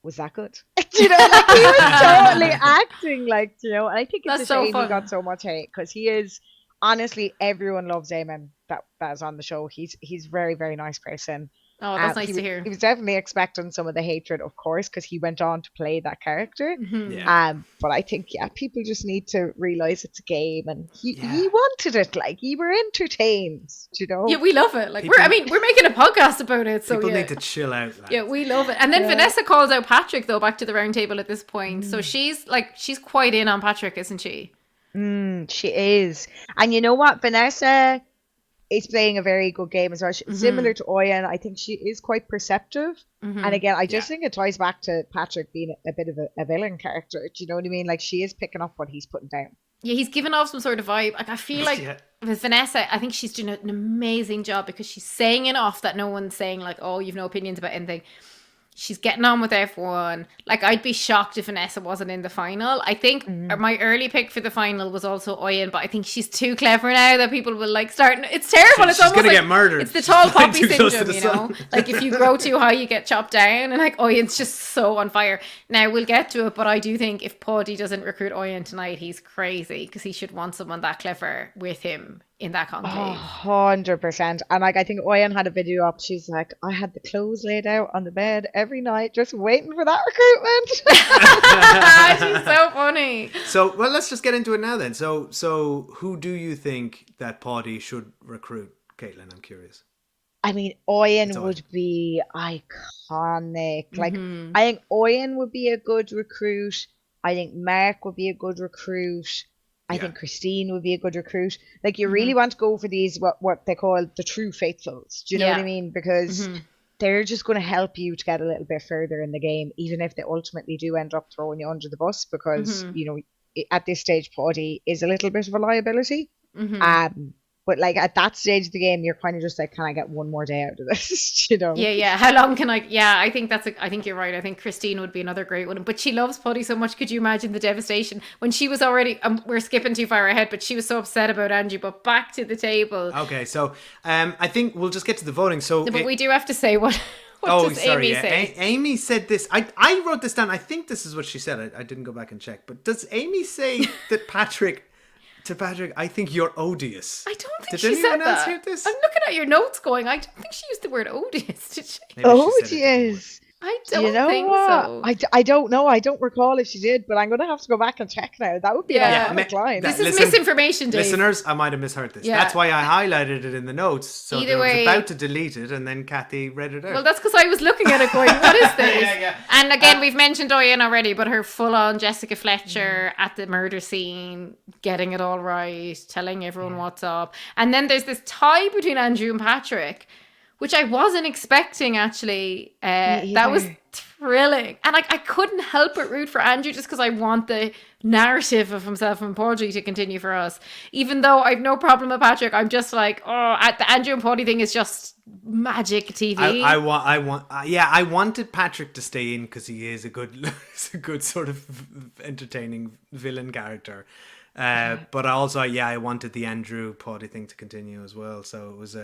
was that good? You know, like he was totally acting like, you know, and I think it's a shame he got so much hate because he is, honestly, everyone loves Eamon that is on the show. He's very, very nice person. Oh, that's nice to hear. He was definitely expecting some of the hatred, of course, because he went on to play that character. But I think, people just need to realize it's a game, and he wanted it. Like, you were entertained, you know? Yeah, we love it. Like, we're making a podcast about it, so people need to chill out. Like. Yeah, we love it. And then Vanessa calls out Patrick though back to the round table at this point. So she's quite in on Patrick, isn't she? She is. And you know what? Vanessa is playing a very good game as well. Similar to Oyen, I think she is quite perceptive. And again, I just think it ties back to Patrick being a bit of a villain character. Do you know what I mean? Like, she is picking up what he's putting down. Yeah, he's given off some sort of vibe. Like, I feel like with Vanessa, I think she's doing an amazing job because she's saying enough that no one's saying like, oh, you've no opinions about anything. She's getting on with everyone. Like, I'd be shocked if Vanessa wasn't in the final. I think my early pick for the final was also Oyen, but I think she's too clever now that people will like start. It's terrible. It's she's almost gonna like get murdered. It's the tall poppy Too close to syndrome, the you sun. know? Like, if you grow too high, you get chopped down. And like, Oyen's just so on fire. Now, we'll get to it, but I do think if Paddy doesn't recruit Oyen tonight, he's crazy because he should want someone that clever with him in that conclave. 100%. And like, I think Oyen had a video up. She's like, I had the clothes laid out on the bed every night, just waiting for that recruitment. She's so funny. So, well, let's just get into it now then. So who do you think that Paddy should recruit? Caitlin, I'm curious. I mean, Oyen would be iconic. Like, I think Oyen would be a good recruit. I think Mark would be a good recruit. I think Christine would be a good recruit. Like, you really want to go for these, what they call the true faithfuls. Do you know what I mean? Because they're just going to help you to get a little bit further in the game, even if they ultimately do end up throwing you under the bus, because, you know, at this stage, Paddy is a little bit of a liability. But like, at that stage of the game, you're kind of just like, can I get one more day out of this? You know? Yeah. How long can I? Yeah, I think I think you're right. I think Christine would be another great one. But she loves Paddy so much. Could you imagine the devastation when she was already? We're skipping too far ahead, but she was so upset about Angie. But back to the table. Okay, so I think we'll just get to the voting. So, but we do have to say what. Does Amy say? Amy said this. I wrote this down. I think this is what she said. I didn't go back and check. But does Amy say that Patrick? To Patrick, I think you're odious. I don't think did she said anyone else that. hear this? I'm looking at your notes going, I don't think she used the word odious, did she? Odious. I don't think what? so. I don't know. I don't recall if she did, but I'm going to have to go back and check now. That would be an iconic line. This is misinformation, Dave. Listeners, I might have misheard this. Yeah. That's why I highlighted it in the notes. So Either I way, was about to delete it, and then Kathy read it out. Well, that's because I was looking at it going, what is this? Yeah. And again, we've mentioned Oyen already, but her full-on Jessica Fletcher at the murder scene, getting it all right, telling everyone what's up. And then there's this tie between Andrew and Patrick, which I wasn't expecting, actually. That was thrilling. And I couldn't help but root for Andrew just because I want the narrative of himself and Paddy to continue for us. Even though I've no problem with Patrick, I'm just like, the Andrew and Paddy thing is just magic TV. I wanted Patrick to stay in because he is a good sort of entertaining villain character. But also, I wanted the Andrew Paddy thing to continue as well. So it was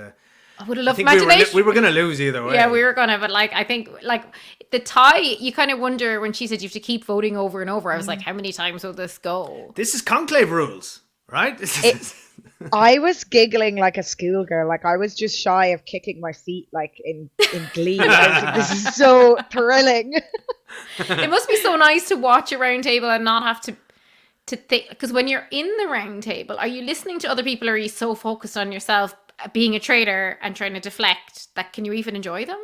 I would have loved imagination. We were going to lose either way. Yeah, we were going to, but like, I think like the tie, you kind of wonder when she said you have to keep voting over and over. I was like, how many times will this go? This is conclave rules, right? I was giggling like a schoolgirl. Like, I was just shy of kicking my feet, like in glee. I was like, this is so thrilling. It must be so nice to watch a round table and not have to think, because when you're in the round table, are you listening to other people, or are you so focused on yourself being a traitor and trying to deflect that can you even enjoy them?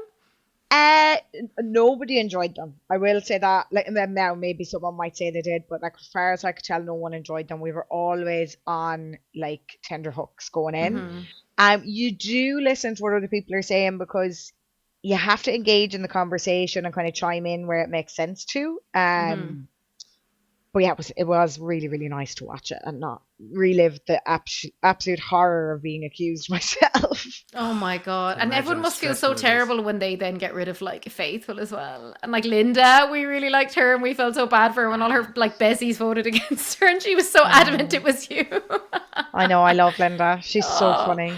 Nobody enjoyed them. I will say that. Like, and then now maybe someone might say they did, but like, as far as I could tell, no one enjoyed them. We were always on like tender hooks going in. You do listen to what other people are saying because you have to engage in the conversation and kind of chime in where it makes sense to. But yeah, it was really, really nice to watch it and not relive the absolute horror of being accused myself. Oh my God. And everyone must feel so terrible when they then get rid of like Faithful as well. And like Linda, we really liked her and we felt so bad for her when all her like bezies voted against her and she was so adamant it was you. I know, I love Linda. She's so funny.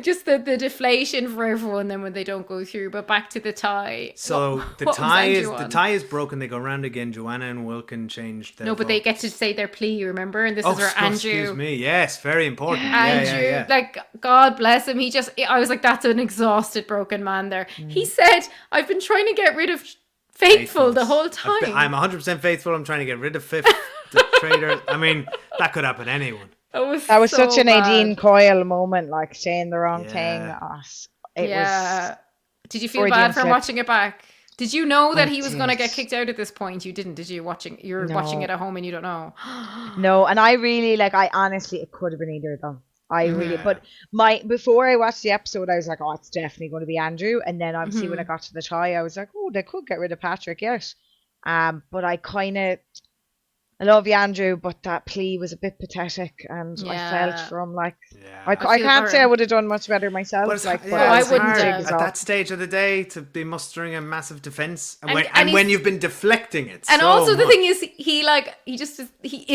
Just the deflation for everyone then when they don't go through. But back to the tie. So the tie is broken. They go round again. Joanna and Wilkin changed their but they get to say their plea, remember? And this is where Andrew... Excuse me. Yes, very important. Andrew, like, God bless him. I was like, that's an exhausted, broken man there. He said, I've been trying to get rid of Faithful the whole time. I'm 100% faithful. I'm trying to get rid of the traitor. I mean, that could happen to anyone. That was so such a Nadine Coyle moment, like saying the wrong thing. It was. Did you feel bad for watching it back? Did you know that I he was going to did. get kicked out at this point? You didn't, did you? You're watching it at home and you don't know. No, and I really I honestly, it could have been either of them. I really, but before I watched the episode, I was like, oh, it's definitely going to be Andrew. And then obviously when I got to the tie, I was like, oh, they could get rid of Patrick, yes. But I love you, Andrew, but that plea was a bit pathetic, and I felt from I can't say I would have done much better myself. But I it's wouldn't hard have. at that stage of the day to be mustering a massive defense, And when you've been deflecting it. And so also the much. thing is, he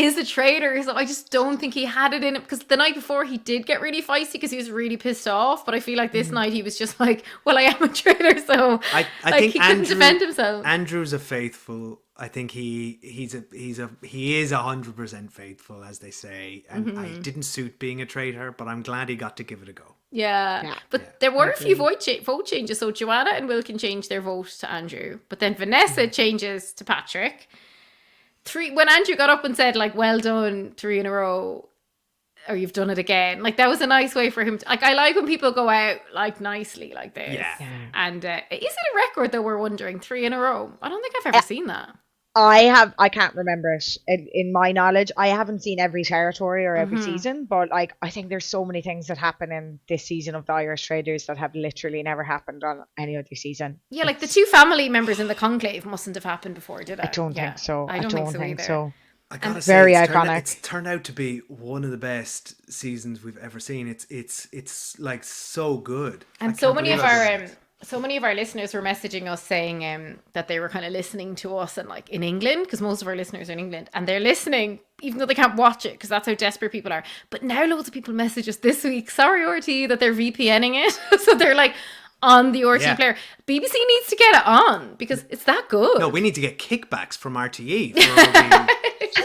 is a traitor, so I just don't think he had it in him. Because the night before he did get really feisty because he was really pissed off. But I feel like this night he was just like, well, I am a traitor, so I think he couldn't defend himself. Andrew's a faithful. I think he is 100% faithful, as they say, and I didn't suit being a traitor, but I'm glad he got to give it a go. Yeah. But there were a few vote changes. So Joanna and Wilkin changed their vote to Andrew, but then Vanessa changes to Patrick. When Andrew got up and said, like, well done, 3 in a row, or you've done it again, like, that was a nice way for him to, like, I like when people go out like nicely like this. Yeah. And is it a record that we're wondering, 3 in a row? I don't think I've ever seen that. I can't remember it. In my knowledge, I haven't seen every territory or every season, but I think there's so many things that happen in this season of the Irish Traitors that have literally never happened on any other season. Yeah, like the 2 family members in the conclave mustn't have happened before, did it? I don't think so. I don't think so either. I gotta And say, very it's iconic. turned out to be one of the best seasons we've ever seen. It's like so good. And so many of our listeners were messaging us saying that they were kind of listening to us and like in England, because most of our listeners are in England, and they're listening even though they can't watch it because that's how desperate people are. But now loads of people message us this week, sorry RT, that they're VPNing it. So they're like on the RT player. BBC needs to get it on because it's that good. No, we need to get kickbacks from RTE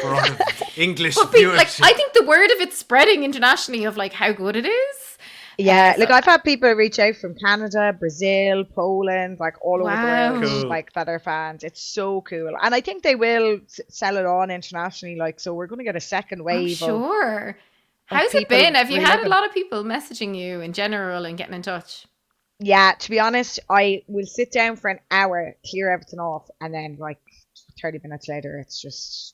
for all the English viewership. Like, I think the word of it's spreading internationally of like how good it is. Yeah, like I've had people reach out from Canada, Brazil, Poland, like all over the world, Cool. like that are fans. It's so cool, and I think they will sell it on internationally. Like, so we're going to get a second wave. Sure. of How's it people been? Have you had a reliving. lot of people messaging you in general and getting in touch? Yeah, to be honest, I will sit down for an hour, clear everything off, and then like 30 minutes later, it's just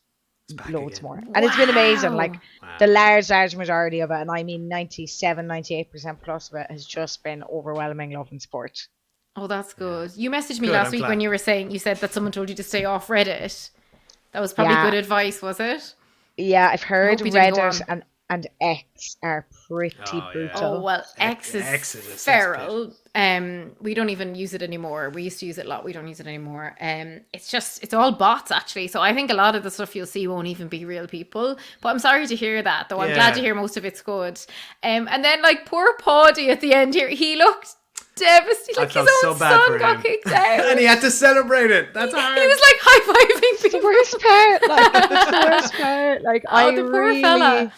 back loads again. more. And it's been amazing. Like Wow. the large majority of it, and I mean 98% plus of it has just been overwhelming love and support. Oh, that's good. You messaged me Good, last I'm week glad. when you said that someone told you to stay off Reddit. That was probably Yeah. good advice, was it? Yeah, I've heard hope you didn't go Reddit on. and X are pretty Oh, yeah. brutal. Oh, well, X is X is a feral. We don't even use it anymore. We used to use it a lot. We don't use it anymore. It's all bots, actually. So I think a lot of the stuff you'll see won't even be real people. But I'm sorry to hear that, though. I'm Yeah. glad to hear most of it's good. And then, like, poor Paddy at the end here, he looked devastated. Like, felt his so own bad son for got him. kicked out. And he had to celebrate it. That's hard. He was like high-fiving The people. worst part, like that's the worst part. Like Oh, I the poor really, fella.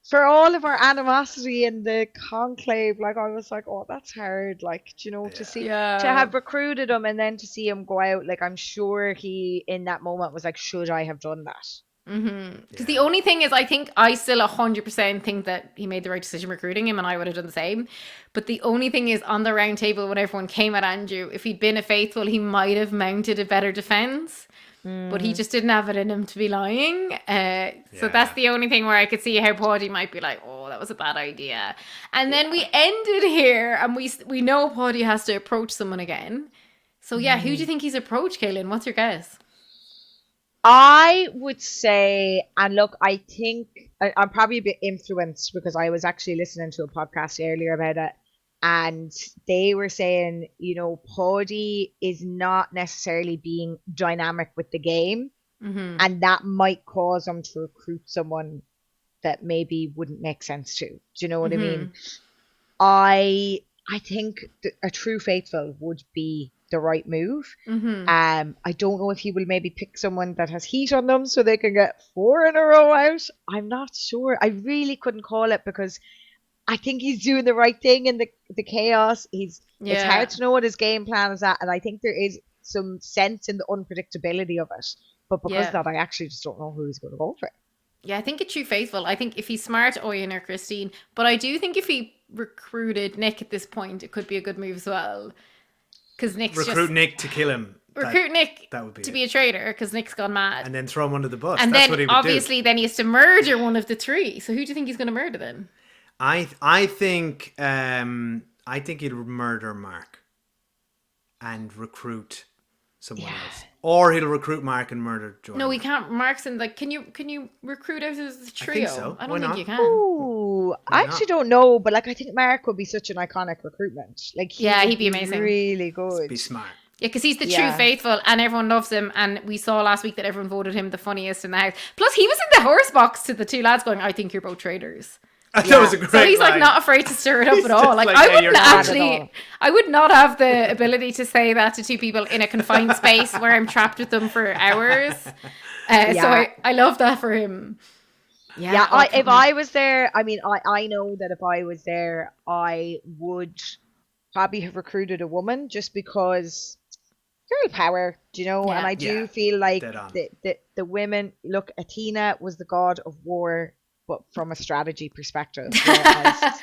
for all of our animosity in the conclave, like I was like, oh, that's hard. Like, do you know, to see Yeah. to have recruited him and then to see him go out, like I'm sure he in that moment was like, should I have done that? Because the only thing is, I think I still 100% think that he made the right decision recruiting him, and I would have done the same. But the only thing is, on the round table, when everyone came at Andrew, if he'd been a faithful, he might have mounted a better defense. But he just didn't have it in him to be lying. So that's the only thing where I could see how Paddy might be like, oh, that was a bad idea. And then we ended here, and we know Paddy has to approach someone again. So yeah, who do you think he's approached, Katelyn? What's your guess? I would say, and look, I think I'm probably a bit influenced because I was actually listening to a podcast earlier about it, and they were saying, you know, Paddy is not necessarily being dynamic with the game, and that might cause him to recruit someone that maybe wouldn't make sense to. Do you know what I mean? I think a true faithful would be the right move. I don't know if he will maybe pick someone that has heat on them so they can get 4 in a row out. I'm not sure. I really couldn't call it because I think he's doing the right thing in the chaos. It's hard to know what his game plan is at, and I think there is some sense in the unpredictability of it. But because of that, I actually just don't know who he's going to go for. Yeah, I think a true faithful. I think if he's smart, Owen or Christine. But I do think if he recruited Nick at this point, it could be a good move as well. Because Nick's Recruit Nick to kill him. recruit Nick that would be to it. be a traitor because Nick's gone mad. And then throw him under the bus. And That's then what he would obviously then he has to murder one of the three. So who do you think he's going to murder then? I think he'd murder Mark and recruit someone else. Or he'll recruit Mark and murder Jordan. No, he can't. Mark's in like, can you recruit out of the trio? I think so. I Why don't think not? you can. Ooh, I actually don't know, but like I think Mark would be such an iconic recruitment. Like He'd be amazing. Really good. Be smart. Yeah, because he's the true faithful and everyone loves him. And we saw last week that everyone voted him the funniest in the house. Plus, he was in the horse box to the two lads going, I think you're both traitors. That was a great So he's like line. not afraid to stir it up at all. just Like like, I "Hey, you're wouldn't not at all." actually, I would not have the ability to say that to two people in a confined space where I'm trapped with them for hours. So I love that for him. Yeah, if I was there, I mean, I know that if I was there, I would probably have recruited a woman just because girl power, do you know? Yeah. And I do feel like dead on. the women, look, Athena was the god of war, but from a strategy perspective. Whereas,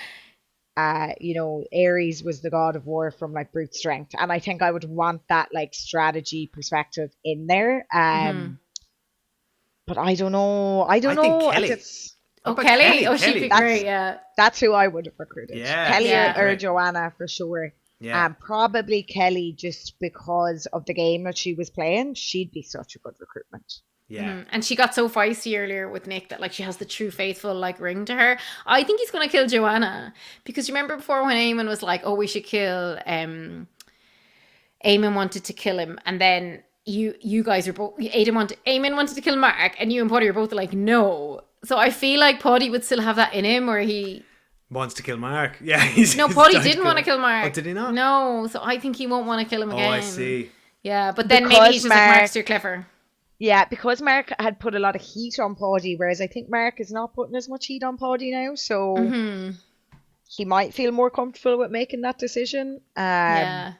Ares was the god of war from like brute strength. And I think I would want that like strategy perspective in there. But I don't know. I think know. Kelly. Kelly. Oh, she'd Kelly. be great, yeah. That's who I would have recruited. Yeah, Kelly yeah. or Great. Joanna for sure. Yeah. Probably Kelly just because of the game that she was playing. She'd be such a good recruitment. Yeah. And she got so feisty earlier with Nick that like she has the true faithful like ring to her. I think he's gonna kill Joanna because you remember before when Eamon was like, "Oh, we should kill." Eamon wanted to kill him, and then you guys are both. Eamon wanted to kill Mark, and you and Paddy were both like, "No." So I feel like Paddy would still have that in him, where he Wants to kill Mark. Yeah. no, Paddy didn't want to kill Mark. Oh, did he not? No, so I think he won't want to kill him again. Oh, I see. Yeah, but then maybe Because he's just like Mark's too clever. Yeah, because Mark had put a lot of heat on Paddy, whereas I think Mark is not putting as much heat on Paddy now, so he might feel more comfortable with making that decision. Yeah.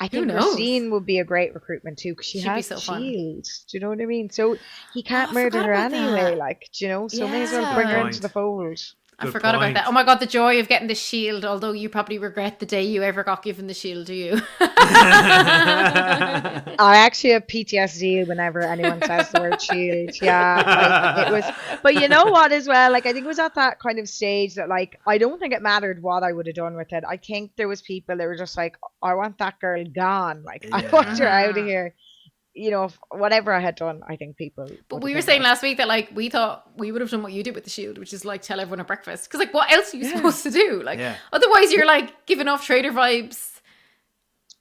I think knows? Christine would be a great recruitment too, because she She'd be has so fun. shield. Do you know what I mean? So he can't I murder forgot her about anyway, that. like, do you know? So may as well Yeah. bring her Good into the fold. I Good forgot about point. that. Oh my god, the joy of getting the shield, although you probably regret the day you ever got given the shield, do you? I actually have PTSD whenever anyone says the word shield. Yeah, like, it was. But you know what, as well? Like, I think it was at that kind of stage that, like, I don't think it mattered what I would have done with it. I think there was people that were just like, I want that girl gone. Like, I want her out of here. You know, whatever I had done, I think people. But we were saying last week that like we thought we would have done what you did with the shield, which is like tell everyone at breakfast. Because like, what else are you supposed to do? Like, otherwise you're like giving off traitor vibes.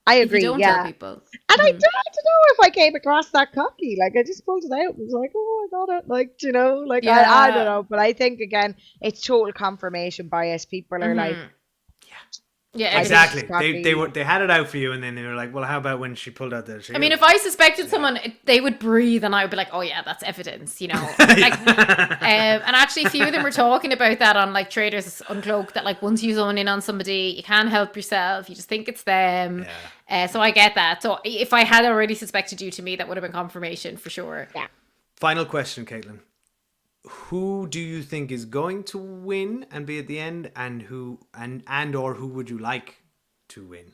I If agree. you don't Yeah. tell people. And I don't know if I came across that cocky. Like, I just pulled it out and was like, oh, I got it. Like, you know, like, I don't know. But I think, again, it's total confirmation bias. People are like, Yeah, Exactly. Probably- They had it out for you, and then they were like, "Well, how about when she pulled out the shield?" I mean, if I suspected someone, they would breathe, and I would be like, "Oh yeah, that's evidence," you know. Like, and actually, a few of them were talking about that on like Traitors Uncloaked. That like once you zone in on somebody, you can't help yourself. You just think it's them. So I get that. So if I had already suspected you, to me, that would have been confirmation for sure. Yeah. Final question, Caitlin. Who do you think is going to win and be at the end, and who or who would you like to win?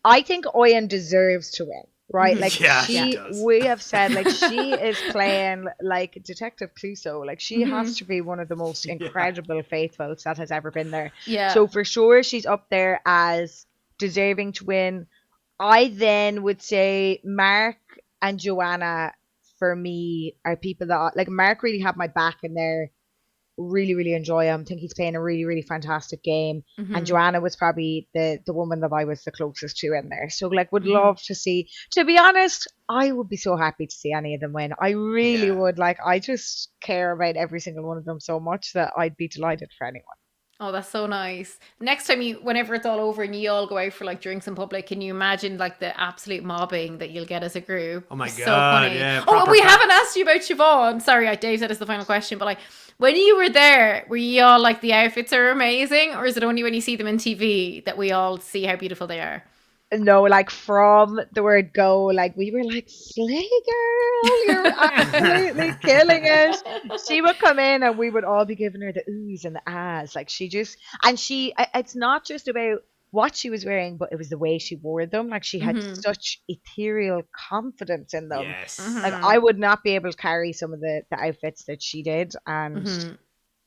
I think Oyen deserves to win, right? Like, Yeah, she does. we have said, like, she is playing like Detective Clouseau. Like, she has to be one of the most incredible faithfuls that has ever been there. Yeah. So for sure, she's up there as deserving to win. I then would say Mark and Joanna, for me, are people that, like, Mark really have my back in there. Really, really enjoy him. I think he's playing a really, really fantastic game. And Joanna was probably the woman that I was the closest to in there. So, like, would love to see. To be honest, I would be so happy to see any of them win. I really would. Like, I just care about every single one of them so much that I'd be delighted for anyone. Oh, that's so nice. Next time whenever it's all over and you all go out for like drinks in public, can you imagine like the absolute mobbing that you'll get as a group? Oh my It's God, so funny. yeah, Oh, proper we crap. haven't asked you about Siobhan. Sorry, Dave said it's the final question, but like when you were there, were you all like the outfits are amazing, or is it only when you see them in TV that we all see how beautiful they are? No, like, from the word go, like, we were like, slay girl, you're absolutely killing it. She would come in and we would all be giving her the oohs and the ahs. Like, it's not just about what she was wearing, but it was the way she wore them. Like she had such ethereal confidence in them. Yes. Like I would not be able to carry some of the outfits that she did, and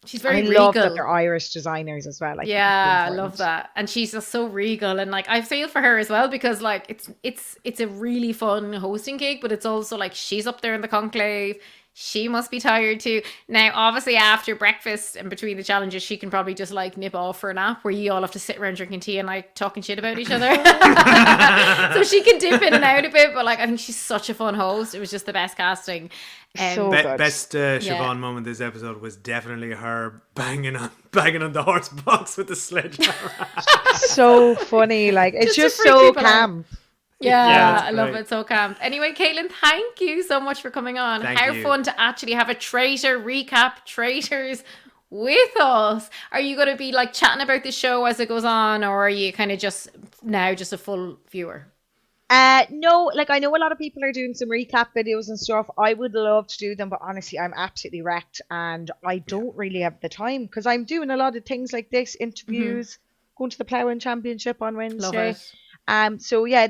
She's I very love regal. that they're Irish designers as well. Like, Yeah, I that's love that. And she's just so regal, and like I feel for her as well, because like it's a really fun hosting gig, but it's also like she's up there in the conclave. She must be tired too. Now, obviously, after breakfast and between the challenges, she can probably just like nip off for a nap, where you all have to sit around drinking tea and like talking shit about each other. So she can dip in and out a bit, but like I think she's such a fun host. It was just the best casting. So good. Best Siobhan moment this episode was definitely her banging on the horse box with the sledgehammer. So funny. Like, it's Just just to freak so people out. camp. Yeah, it's I love great. it. So calm. Anyway, Caitlin, thank you so much for coming on. Thank How you. fun to actually have a Traitor recap, Traitors with us. Are you going to be like chatting about the show as it goes on, or are you kind of just a full viewer? No, like I know a lot of people are doing some recap videos and stuff. I would love to do them, but honestly, I'm absolutely wrecked and I don't really have the time because I'm doing a lot of things like this, interviews, going to the Ploughing Championship on Wednesday. it. So yeah,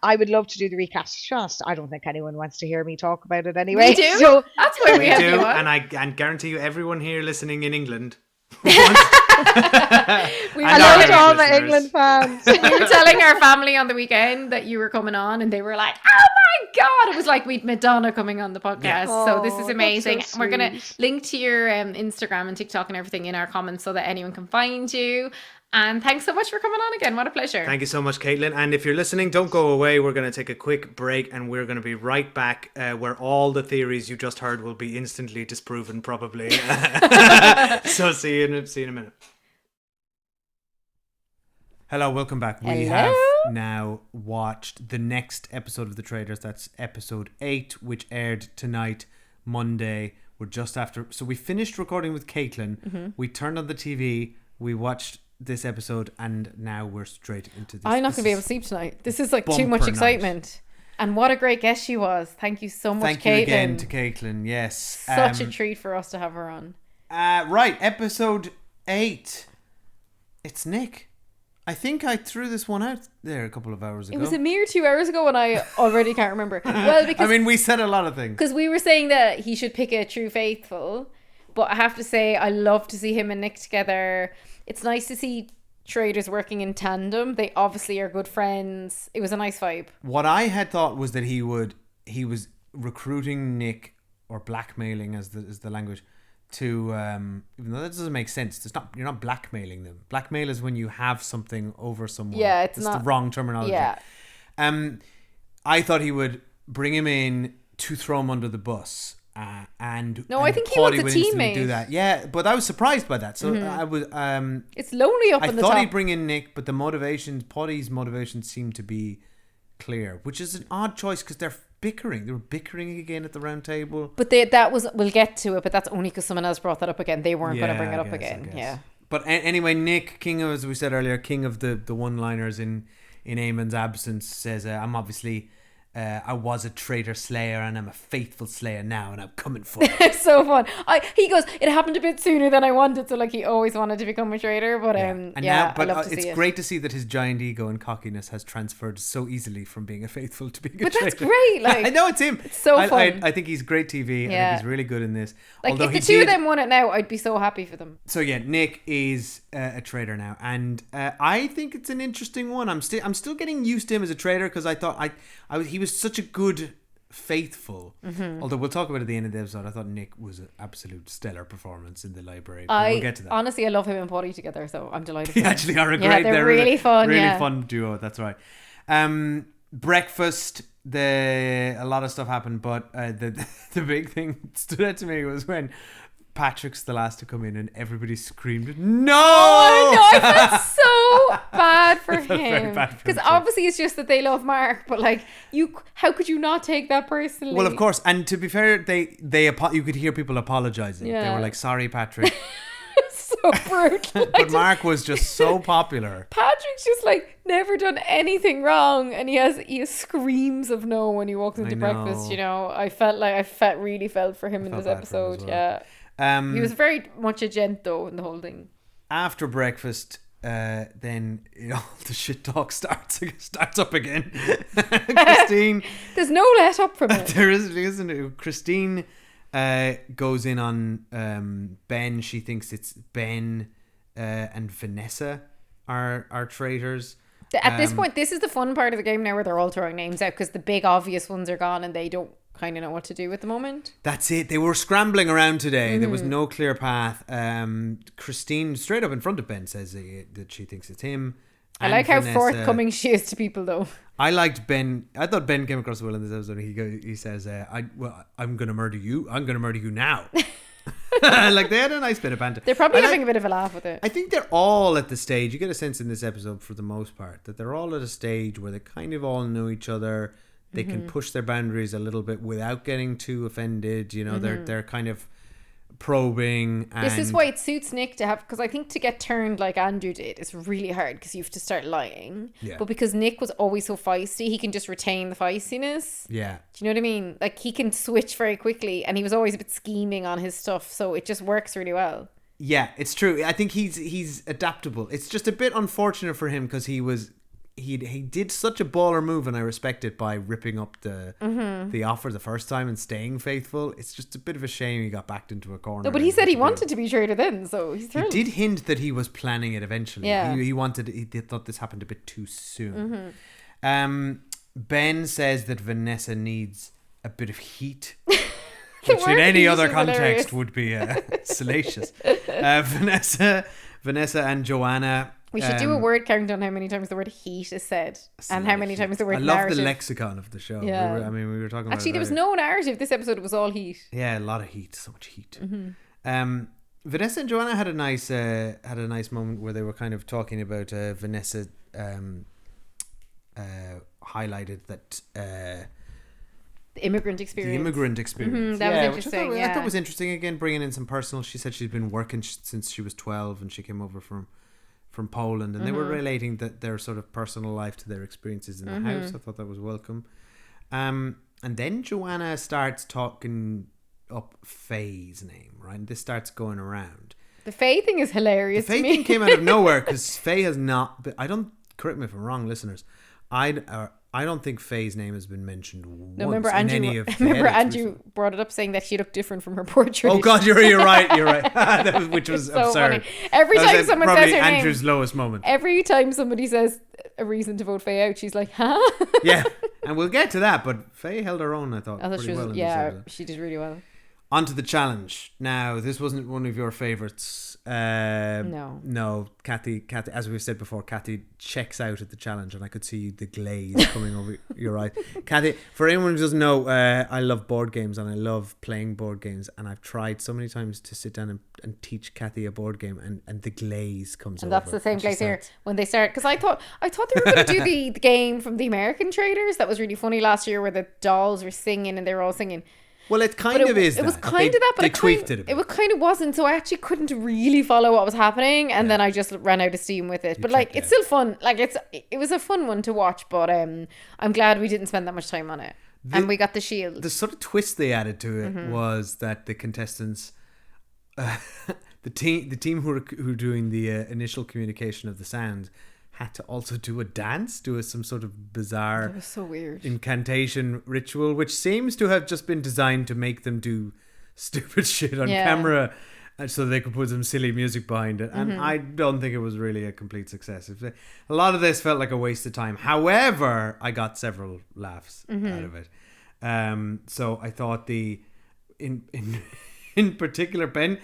I would love to do the recaps. To be honest, I don't think anyone wants to hear me talk about it anyway. We do. So That's why we We have do, you on. and I guarantee you, everyone here listening in England. We I were know hello Irish to all my listeners. England fans. we were telling our family on the weekend that you were coming on, and they were like, "Oh my god!" It was like we'd Madonna coming on the podcast. Yeah. So this is Oh, amazing. that's so We're gonna sweet. link to your Instagram and TikTok and everything in our comments so that anyone can find you. And thanks so much for coming on again. What a pleasure. Thank you so much, Caitlin. And if you're listening, don't go away. We're going to take a quick break and we're going to be right back where all the theories you just heard will be instantly disproven, probably. So see you in a minute. Hello, welcome back. We Hello. have now watched the next episode of The Traitors. That's episode 8, which aired tonight, Monday. We're just after. So we finished recording with Caitlin. We turned on the TV. We watched this episode, and now we're straight into this. I'm not This going to be able is to sleep tonight. This is like too much bumper excitement. And what a great guest she was. Thank you so much, Thank Caitlin. you again to Caitlin. Yes. Such a treat for us to have her on. Right, episode 8. It's Nick. I think I threw this one out there a couple of hours ago. It was a mere 2 hours ago, and I already can't remember. Well, because I mean, we said a lot of things. we were saying that he should pick a true faithful, but I have to say I love to see him and Nick together. It's nice to see Traitors working in tandem. They obviously are good friends. It was a nice vibe. What I had thought was that he was recruiting Nick, or blackmailing as the language, to even though that doesn't make sense. You're not blackmailing them. Blackmail is when you have something over someone. Yeah, it's That's not the wrong terminology. Yeah. I thought he would bring him in to throw him under the bus. And No, I think he Paddy wants a would instantly teammate. do that. Yeah, but I was surprised by that. So I was It's lonely up I in the thought top. he'd bring in Nick, but Paddy's motivations seemed to be clear, which is an odd choice because they're bickering. They were bickering again at the round table. But we'll get to it, but that's only because someone else brought that up again. They weren't going to bring it I up guess, again. I guess. Yeah. But anyway, Nick, king of, as we said earlier, king of the one-liners in Eamon's absence, says, I'm obviously... I was a traitor slayer and I'm a faithful slayer now and I'm coming for you. It's so fun. He goes, it happened a bit sooner than I wanted, so like he always wanted to become a traitor, but And yeah, now, but I love to see it's it. great to see that his giant ego and cockiness has transferred so easily from being a faithful to being a But traitor. that's great, like, I know it's him. it's so I fun. I think he's great TV. I Yeah. think he's really good in this. Like Although if the he two of did- them won it now, I'd be so happy for them. So yeah, Nick is a traitor now, and I think it's an interesting one. I'm still getting used to him as a traitor because I thought he was such a good faithful. Although we'll talk about it at the end of the episode. I thought Nick was an absolute stellar performance in the library. But we'll get to that. Honestly, I love him and Paddy together, so I'm delighted. They for them. actually are a Yeah, great. they're really fun. Really Yeah. fun duo. That's right. Breakfast. A lot of stuff happened, but the big thing that stood out to me was when Patrick's the last to come in and everybody screamed, "No!" Oh, I know. I felt so bad for felt very him bad for him because too. obviously it's just that they love Mark, but like how could you not take that personally? Well, of course, and to be fair, you could hear people apologizing. They Yeah. were like, "Sorry, Patrick," so brutal. but Mark was just so popular. Patrick's just like never done anything wrong, and he has screams of no when he walks into I breakfast. know. You know, I really felt for him in felt this bad for him as episode. well. Yeah, he was very much a gent though in the whole thing. After breakfast, then the shit talk starts up again. Christine, there's no let up from it. there isn't. Christine goes in on Ben. She thinks it's Ben and Vanessa are traitors. At this point, this is the fun part of the game now where they're all throwing names out because the big obvious ones are gone and they don't kind of know what to do at the moment. That's it. They were scrambling around today. There was no clear path. Christine, straight up in front of Ben, says that she thinks it's him. I like how forthcoming she is to people, though. I liked Ben. I thought Ben came across well in this episode. He says, I'm going to murder you. I'm going to murder you now. Like, they had a nice bit of banter. They're probably having a bit of a laugh with it. I think they're all at the stage. You get a sense in this episode, for the most part, that they're all at a stage where they kind of all know each other. They can push their boundaries a little bit without getting too offended. They're kind of probing. And this is why it suits Nick to have, because I think to get turned like Andrew did is really hard because you have to start lying. Yeah. But because Nick was always so feisty, he can just retain the feistiness. Yeah. Do you know what I mean? Like, he can switch very quickly, and he was always a bit scheming on his stuff, so it just works really well. Yeah, it's true. I think he's adaptable. It's just a bit unfortunate for him because he did such a baller move, and I respect it, by ripping up the offer the first time and staying faithful. It's just a bit of a shame he got backed into a corner. No, but he said he wanted to be traitor then, so he's thrilled. He did hint that he was planning it eventually. Yeah. He thought this happened a bit too soon. Ben says that Vanessa needs a bit of heat, which in any other context would be salacious. Vanessa and Joanna. We should do a word count on how many times the word heat is said and how many times the word narrative. I love the lexicon of the show. Yeah. We were talking about Actually, there was no narrative. This episode was all heat. Yeah, a lot of heat. So much heat. Vanessa and Joanna had a nice moment where they were kind of talking about Vanessa highlighted that the immigrant experience. That was interesting. I thought was interesting. Again, bringing in some personal. She said she's been working since she was 12 and she came over from Poland, and they were relating their sort of personal life to their experiences in the house. I thought that was welcome. And then Joanna starts talking up Faye's name, right? And this starts going around. The Faye thing is hilarious. The Faye thing came out of nowhere because Faye has not. Correct me if I'm wrong, listeners. I don't think Faye's name has been mentioned once remember in Andrew, any of the remember edits Andrew brought it up saying that she looked different from her portrait. Oh God, you're right. Which was so absurd. Funny. Every time someone says her Andrew's name, lowest moment. every time somebody says a reason to vote Faye out, she's like, huh? Yeah, and we'll get to that, but Faye held her own, I thought she was, well in this yeah, episode. she did really well. On to the challenge. Now, this wasn't one of your favourites. No. Kathy, as we've said before, Kathy checks out at the challenge, and I could see the glaze coming over your eyes. Kathy, for anyone who doesn't know, I love board games and I love playing board games, and I've tried so many times to sit down and teach Kathy a board game, and the glaze comes over. And that's the same glaze here when they start. Because I thought they were going to do the game from the American Traitors. That was really funny last year where the dolls were singing and they were all singing. Well, it kind of is. It was kind of that, but they tweaked it a bit. It kind of wasn't. So I actually couldn't really follow what was happening, and then I just ran out of steam with it. But like, it's still fun. Like, it was a fun one to watch. But I'm glad we didn't spend that much time on it, and we got the shield. The sort of twist they added to it was that the contestants, the team who were doing the initial communication of the sound, had to also do a dance, some sort of bizarre, that was so weird, incantation ritual, which seems to have just been designed to make them do stupid shit on camera, so they could put some silly music behind it. And I don't think it was really a complete success. A lot of this felt like a waste of time. However, I got several laughs out of it. So I thought in particular Ben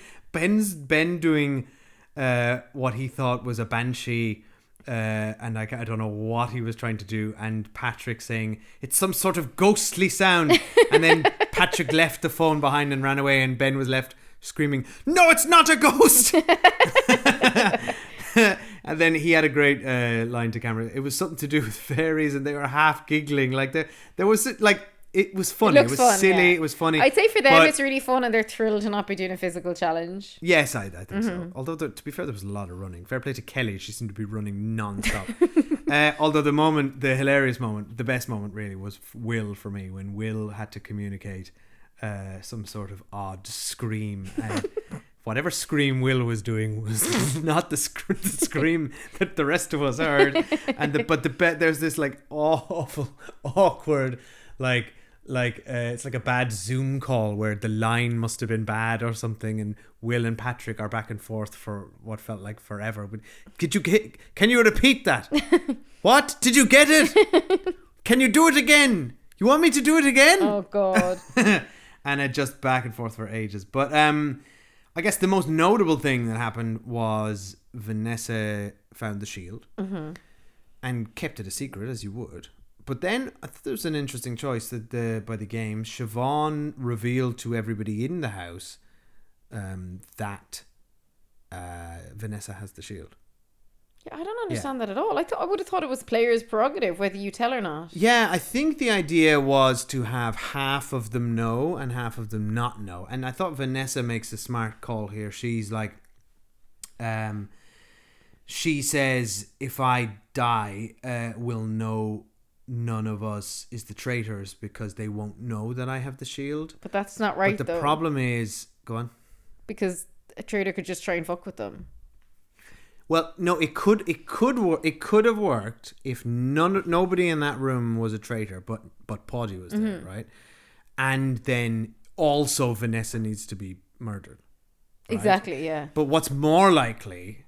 doing what he thought was a banshee. And I don't know what he was trying to do, and Patrick saying it's some sort of ghostly sound, and then Patrick left the phone behind and ran away, and Ben was left screaming, "No, it's not a ghost!" And then he had a great line to camera. It was something to do with fairies, and they were half giggling. Like there was like. It was funny. It was fun, silly. Yeah. It was funny. I'd say for them it's really fun, and they're thrilled to not be doing a physical challenge. Yes, I think so. Although, to be fair, there was a lot of running. Fair play to Kelly. She seemed to be running non-stop. Although the hilarious moment, the best moment really was Will for me, when Will had to communicate some sort of odd scream. whatever scream Will was doing was not the scream that the rest of us heard. And there's this like awful, awkward, it's like a bad Zoom call where the line must have been bad or something, and Will and Patrick are back and forth for what felt like forever. But can you repeat that? What? Did you get it? Can you do it again? You want me to do it again? Oh God. And it just back and forth for ages. But I guess the most notable thing that happened was Vanessa found the shield and kept it a secret, as you would. But then I thought there was an interesting choice that by the game, Siobhan revealed to everybody in the house that Vanessa has the shield. Yeah, I don't understand that at all. I would have thought it was players' prerogative whether you tell or not. Yeah, I think the idea was to have half of them know and half of them not know. And I thought Vanessa makes a smart call here. She's like, she says, if I die, we'll know none of us is the traitors because they won't know that I have the shield. But that's not right, but the though. problem is, go on. Because a traitor could just try and fuck with them. Well, no, it could have worked if nobody in that room was a traitor, but Podgy was there, right? And then also Vanessa needs to be murdered. Right? Exactly, yeah. But what's more likely,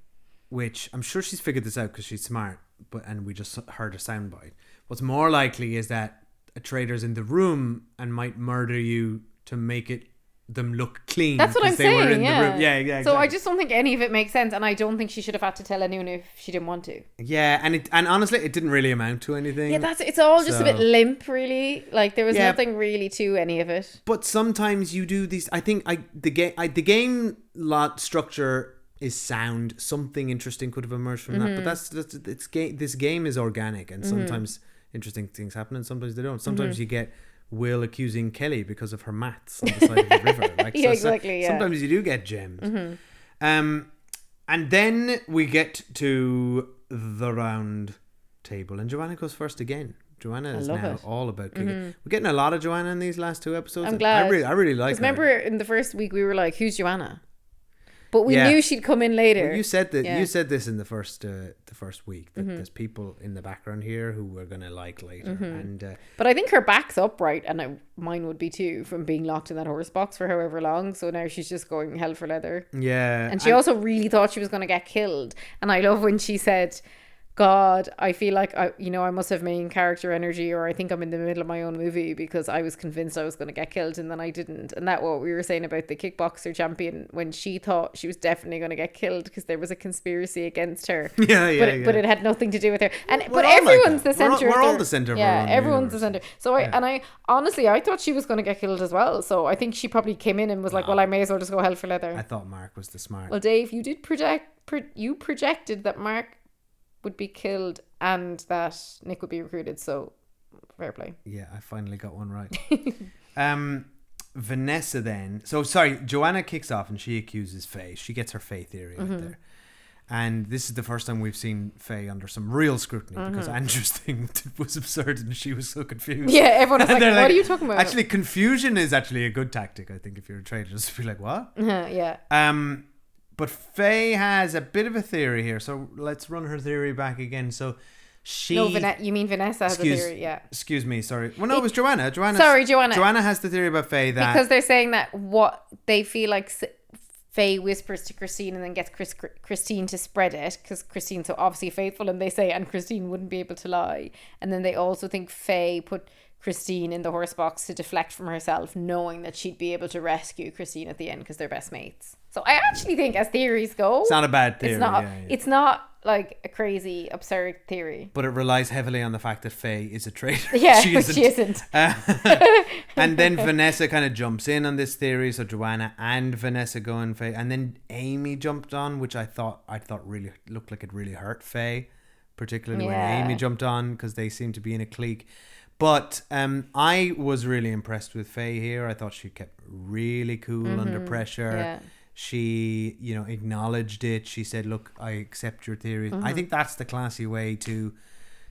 which I'm sure she's figured this out because she's smart, and we just heard a soundbite. What's more likely is that a traitor's in the room and might murder you to make them look clean. That's what I'm saying. Were in yeah. The room. Yeah, exactly. So I just don't think any of it makes sense, and I don't think she should have had to tell anyone if she didn't want to. Yeah, and honestly, it didn't really amount to anything. Yeah, it's all just a bit limp, really. Like there was nothing really to any of it. But sometimes you do these. I think the game lot structure is sound. Something interesting could have emerged from that. But this game is organic, and sometimes interesting things happen, and sometimes they don't. Sometimes you get Will accusing Kelly because of her maths on the side of the river. Like, yeah, exactly. Sometimes you do get gems. And then we get to the round table, and Joanna goes first again. Joanna is now all about kicking. We're getting a lot of Joanna in these last two episodes. I'm glad. I really like her. Remember in the first week we were like, "Who's Joanna?" But we knew she'd come in later. Well, you said that. You said this in the first week that there's people in the background here who we're gonna like later. And but I think her back's upright, and mine would be too, from being locked in that horse box for however long. So now she's just going hell for leather. Yeah, and she also really thought she was gonna get killed. And I love when she said, God, I feel like I must have main character energy, or I think I'm in the middle of my own movie because I was convinced I was going to get killed and then I didn't. And that's what we were saying about the kickboxer champion, when she thought she was definitely going to get killed because there was a conspiracy against her. But it had nothing to do with her. But everyone's the center. We're all the center. Yeah, everyone's the center. So I honestly thought she was going to get killed as well. So I think she probably came in and was like, well, I may as well just go hell for leather. I thought Mark was the smart. Well, Dave, you did projected that Mark would be killed and that Nick would be recruited, so fair play. Yeah, I finally got one right. Vanessa then. So sorry, Joanna kicks off and she accuses Faye. She gets her Faye theory out there. And this is the first time we've seen Faye under some real scrutiny because Andrew's thing was absurd and she was so confused. Yeah, everyone was like, what are you talking about? Actually, confusion is actually a good tactic, I think, if you're a traitor. Just be like, what? Yeah. But Faye has a bit of a theory here, so let's run her theory back again. So she... No, you mean Vanessa has a theory, yeah. Excuse me, sorry. Well, no, it was Joanna. Joanna has the theory about Faye that... Because they're saying that what they feel like Faye whispers to Christine and then gets Christine to spread it, because Christine's so obviously faithful, and they say, and Christine wouldn't be able to lie. And then they also think Faye put Christine in the horse box to deflect from herself, knowing that she'd be able to rescue Christine at the end because they're best mates. So I actually think, as theories go, it's not a bad theory. It's not like a crazy, absurd theory. But it relies heavily on the fact that Faye is a traitor. Yeah, she isn't. And then Vanessa kind of jumps in on this theory. So Joanna and Vanessa go and Faye. And then Amy jumped on, which I thought really looked like it really hurt Faye, particularly when Amy jumped on, because they seem to be in a clique. But I was really impressed with Faye here. I thought she kept really cool under pressure. Yeah. She, acknowledged it. She said, look, I accept your theories. I think that's the classy way to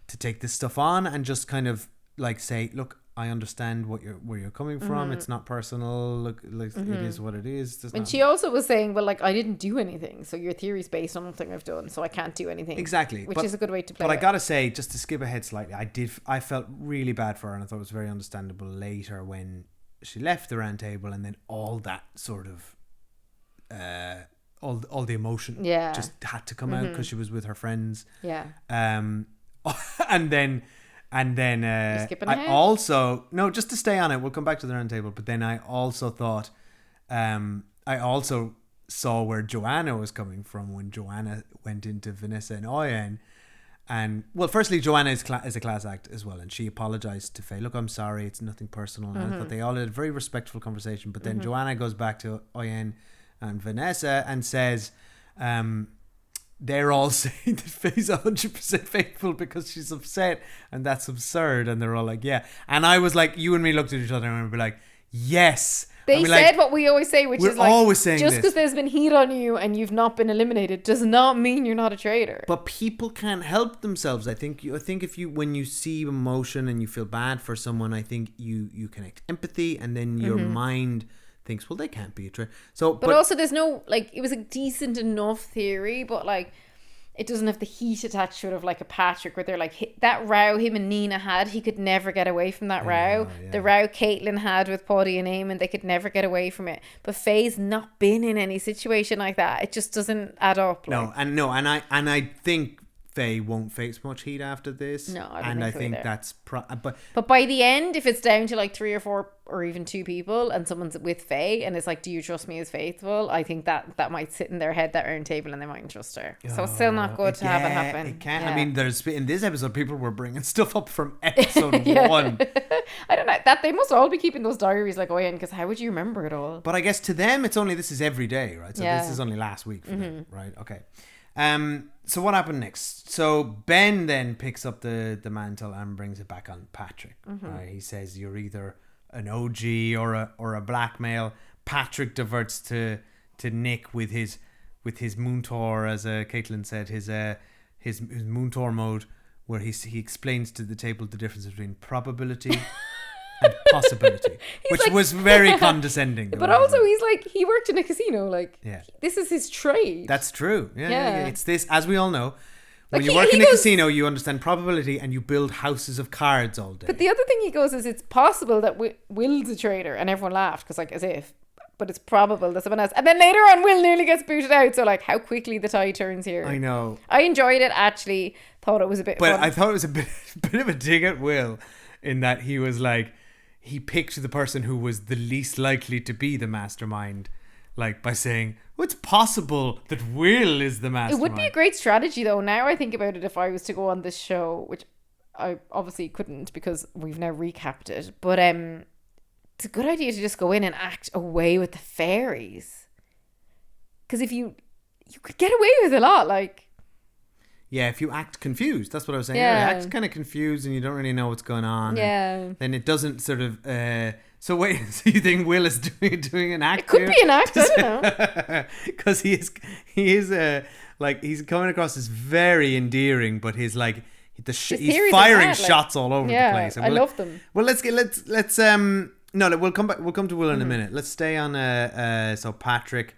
take this stuff on and just kind of like say, look, I understand where you're coming from. It's not personal. Look, it is what it is. And she also was saying, well, like, I didn't do anything, so your theory's based on nothing I've done, so I can't do anything. Exactly. Which is a good way to play But it. I gotta say, just to skip ahead slightly, I felt really bad for her, and I thought it was very understandable later when she left the round table, and then all that sort of all the emotion just had to come out because she was with her friends. Yeah. And then I also, no, just to stay on it, we'll come back to the round table, but then I also thought I also saw where Joanna was coming from when Joanna went into Vanessa and Oyen. And well, firstly, Joanna is a class act as well, and she apologized to Faye. Look, I'm sorry, it's nothing personal. And I thought they all had a very respectful conversation. But then Joanna goes back to Oyen and Vanessa and says, they're all saying that Faye's 100% faithful because she's upset, and that's absurd. And they're all like, yeah. And I was like, you and me looked at each other and we were like, yes. They said what we always say, which is like, always saying just because there's been heat on you and you've not been eliminated does not mean you're not a traitor. But people can't help themselves. I think if you when you see emotion and you feel bad for someone, I think you connect empathy, and then your mind thinks, well, they can't be a traitor. So, but also there's no, like, it was a decent enough theory, but like, it doesn't have the heat attached to it of like a Patrick, where they're like, that row him and Nina had, he could never get away from that row. Yeah. The row Katelyn had with Paddy and Eamon, they could never get away from it. But Faye's not been in any situation like that. It just doesn't add up. Like. And I think Faye won't face much heat after this. No, I think so that's but by the end, if it's down to like 3 or 4 or even 2 people, and someone's with Faye and it's like, do you trust me as faithful? I think that might sit in their head, that round table, and they mightn't trust her. So it's still not good to have it happen. It can't. Yeah. I mean, there's in this episode, people were bringing stuff up from episode 1. I don't know, that they must all be keeping those diaries like Oyen, because how would you remember it all? But I guess to them, this is every day, right? So this is only last week for them, right? Okay. So what happened next? So Ben then picks up the mantle and brings it back on Patrick. He says, you're either an OG or a blackmail. Patrick diverts to Nick with his Moontor, as Katelyn said, his Moontor mode, where he explains to the table the difference between probability and possibility, which like, was very condescending. But also, he's like, he worked in a casino. Like, this is his trade. That's true. Yeah. It's this, as we all know. When you work in a casino, you understand probability and you build houses of cards all day. But the other thing he goes is, it's possible that Will's a traitor, and everyone laughed because, like, as if. But it's probable that someone else. And then later on, Will nearly gets booted out. So, like, how quickly the tide turns here. I know. I enjoyed it, actually. Thought it was a bit fun. I thought it was a bit of a dig at Will, in that he was like, he picked the person who was the least likely to be the mastermind, like by saying, well, it's possible that Will is the mastermind. It would be a great strategy, though. Now I think about it, if I was to go on this show, which I obviously couldn't because we've now recapped it, but it's a good idea to just go in and act away with the fairies. Because if you could get away with a lot, like... Yeah, if you act confused, that's what I was saying. Yeah. You act kind of confused and you don't really know what's going on. Yeah. Then it doesn't sort of... So wait, so you think Will is doing an act? It could be an act, I don't know. Because he is like, he's coming across as very endearing, but he's like... he's firing shots all over the place. And I love them. Well, let's no, we'll come back. We'll come to Will in a minute. Let's stay on. So Patrick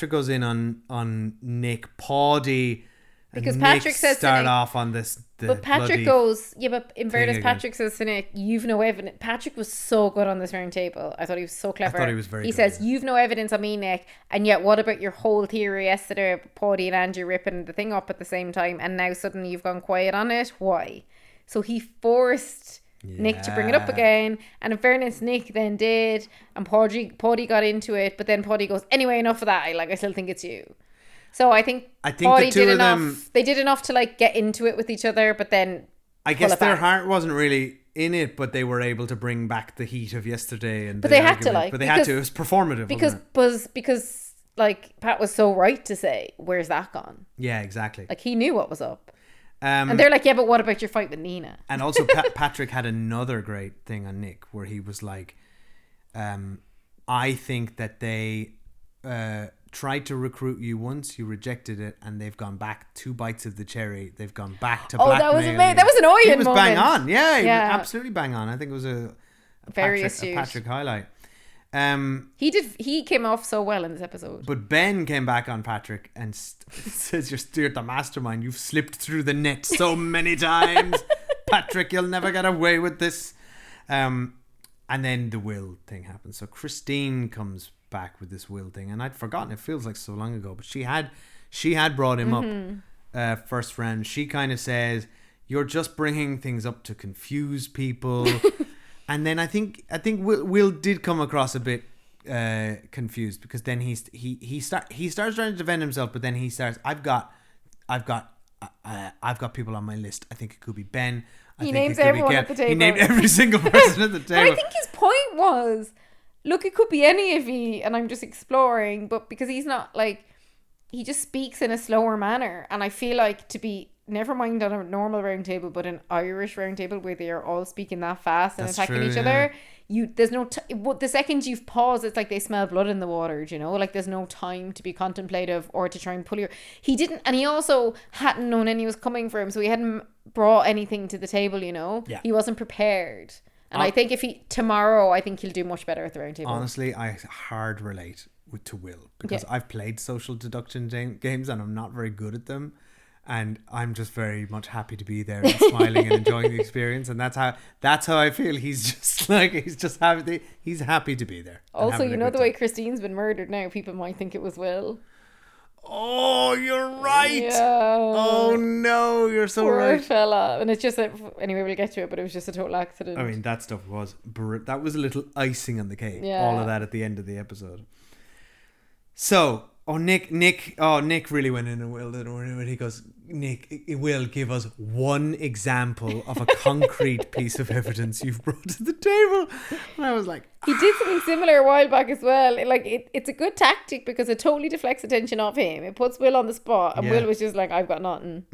goes in on Nick, Paddy, because and Patrick Nick says start off on this. But Patrick goes, but in fairness, Patrick says to Nick, "You've no evidence." Patrick was so good on this round table. I thought he was so clever. I thought he was very. He says, "You've no evidence on me, Nick, and yet what about your whole theory yesterday, Paddy and Andrew ripping the thing up at the same time, and now suddenly you've gone quiet on it? Why?" So he forced Nick to bring it up again, and in fairness, Nick then did, and Paddy got into it, but then Paddy goes, "Anyway, enough of that. I still think it's you." So I think Paddy did enough. They did enough to like get into it with each other, but then I guess their heart wasn't really in it, but they were able to bring back the heat of yesterday, and but they had to had to. It was performative because like Pat was so right to say, "Where's that gone?" Yeah, exactly. Like he knew what was up. And they're like, yeah, but what about your fight with Nina? And also Patrick had another great thing on Nick where he was like, I think that they tried to recruit you once, you rejected it, and they've gone back 2 bites of the cherry. They've gone back to blackmail. That was amazing. That was an Oyen He was moment. bang on. Yeah, he was absolutely bang on. I think it was a Very Patrick, astute. a Patrick highlight. He came off so well in this episode. But Ben came back on Patrick and says, you're the mastermind. You've slipped through the net so many times. Patrick, you'll never get away with this. And then the will thing happens. So Christine comes back with this will thing. And I'd forgotten. It feels like so long ago. But she had brought him up first round. She kind of says, you're just bringing things up to confuse people. And then I think Will did come across a bit confused, because then he starts trying to defend himself, but then he starts, I've got people on my list. I think it could be Ben. He names everyone at the table. He named every single person at the table. But I think his point was, look, it could be any of you, and I'm just exploring. But because he's not like, he just speaks in a slower manner, and I feel like to be. Never mind on a normal round table, but an Irish round table where they are all speaking that fast and attacking each other. There's no the second you've paused, it's like they smell blood in the water. You know, like there's no time to be contemplative or to try and pull your. He didn't, and he also hadn't known any was coming for him, so he hadn't brought anything to the table. You know, he wasn't prepared. And I think tomorrow, I think he'll do much better at the round table. Honestly, I hard relate to Will, because I've played social deduction games and I'm not very good at them. And I'm just very much happy to be there and smiling and enjoying the experience, and that's how I feel. He's just happy. He's happy to be there. Also, you know the way Christine's been murdered now, people might think it was Will. Oh, you're right. Yeah. Oh no, you're so Poor right. fella. And it's just anyway, we'll get to it, but it was just a total accident. I mean, that stuff was that was a little icing on the cake. Yeah. All of that at the end of the episode. So. Nick really went in and Will didn't. He goes, Nick, it will give us one example of a concrete piece of evidence you've brought to the table. And I was like, he did something similar a while back as well. Like it's a good tactic because it totally deflects attention off him. It puts Will on the spot, and Will was just like, I've got nothing.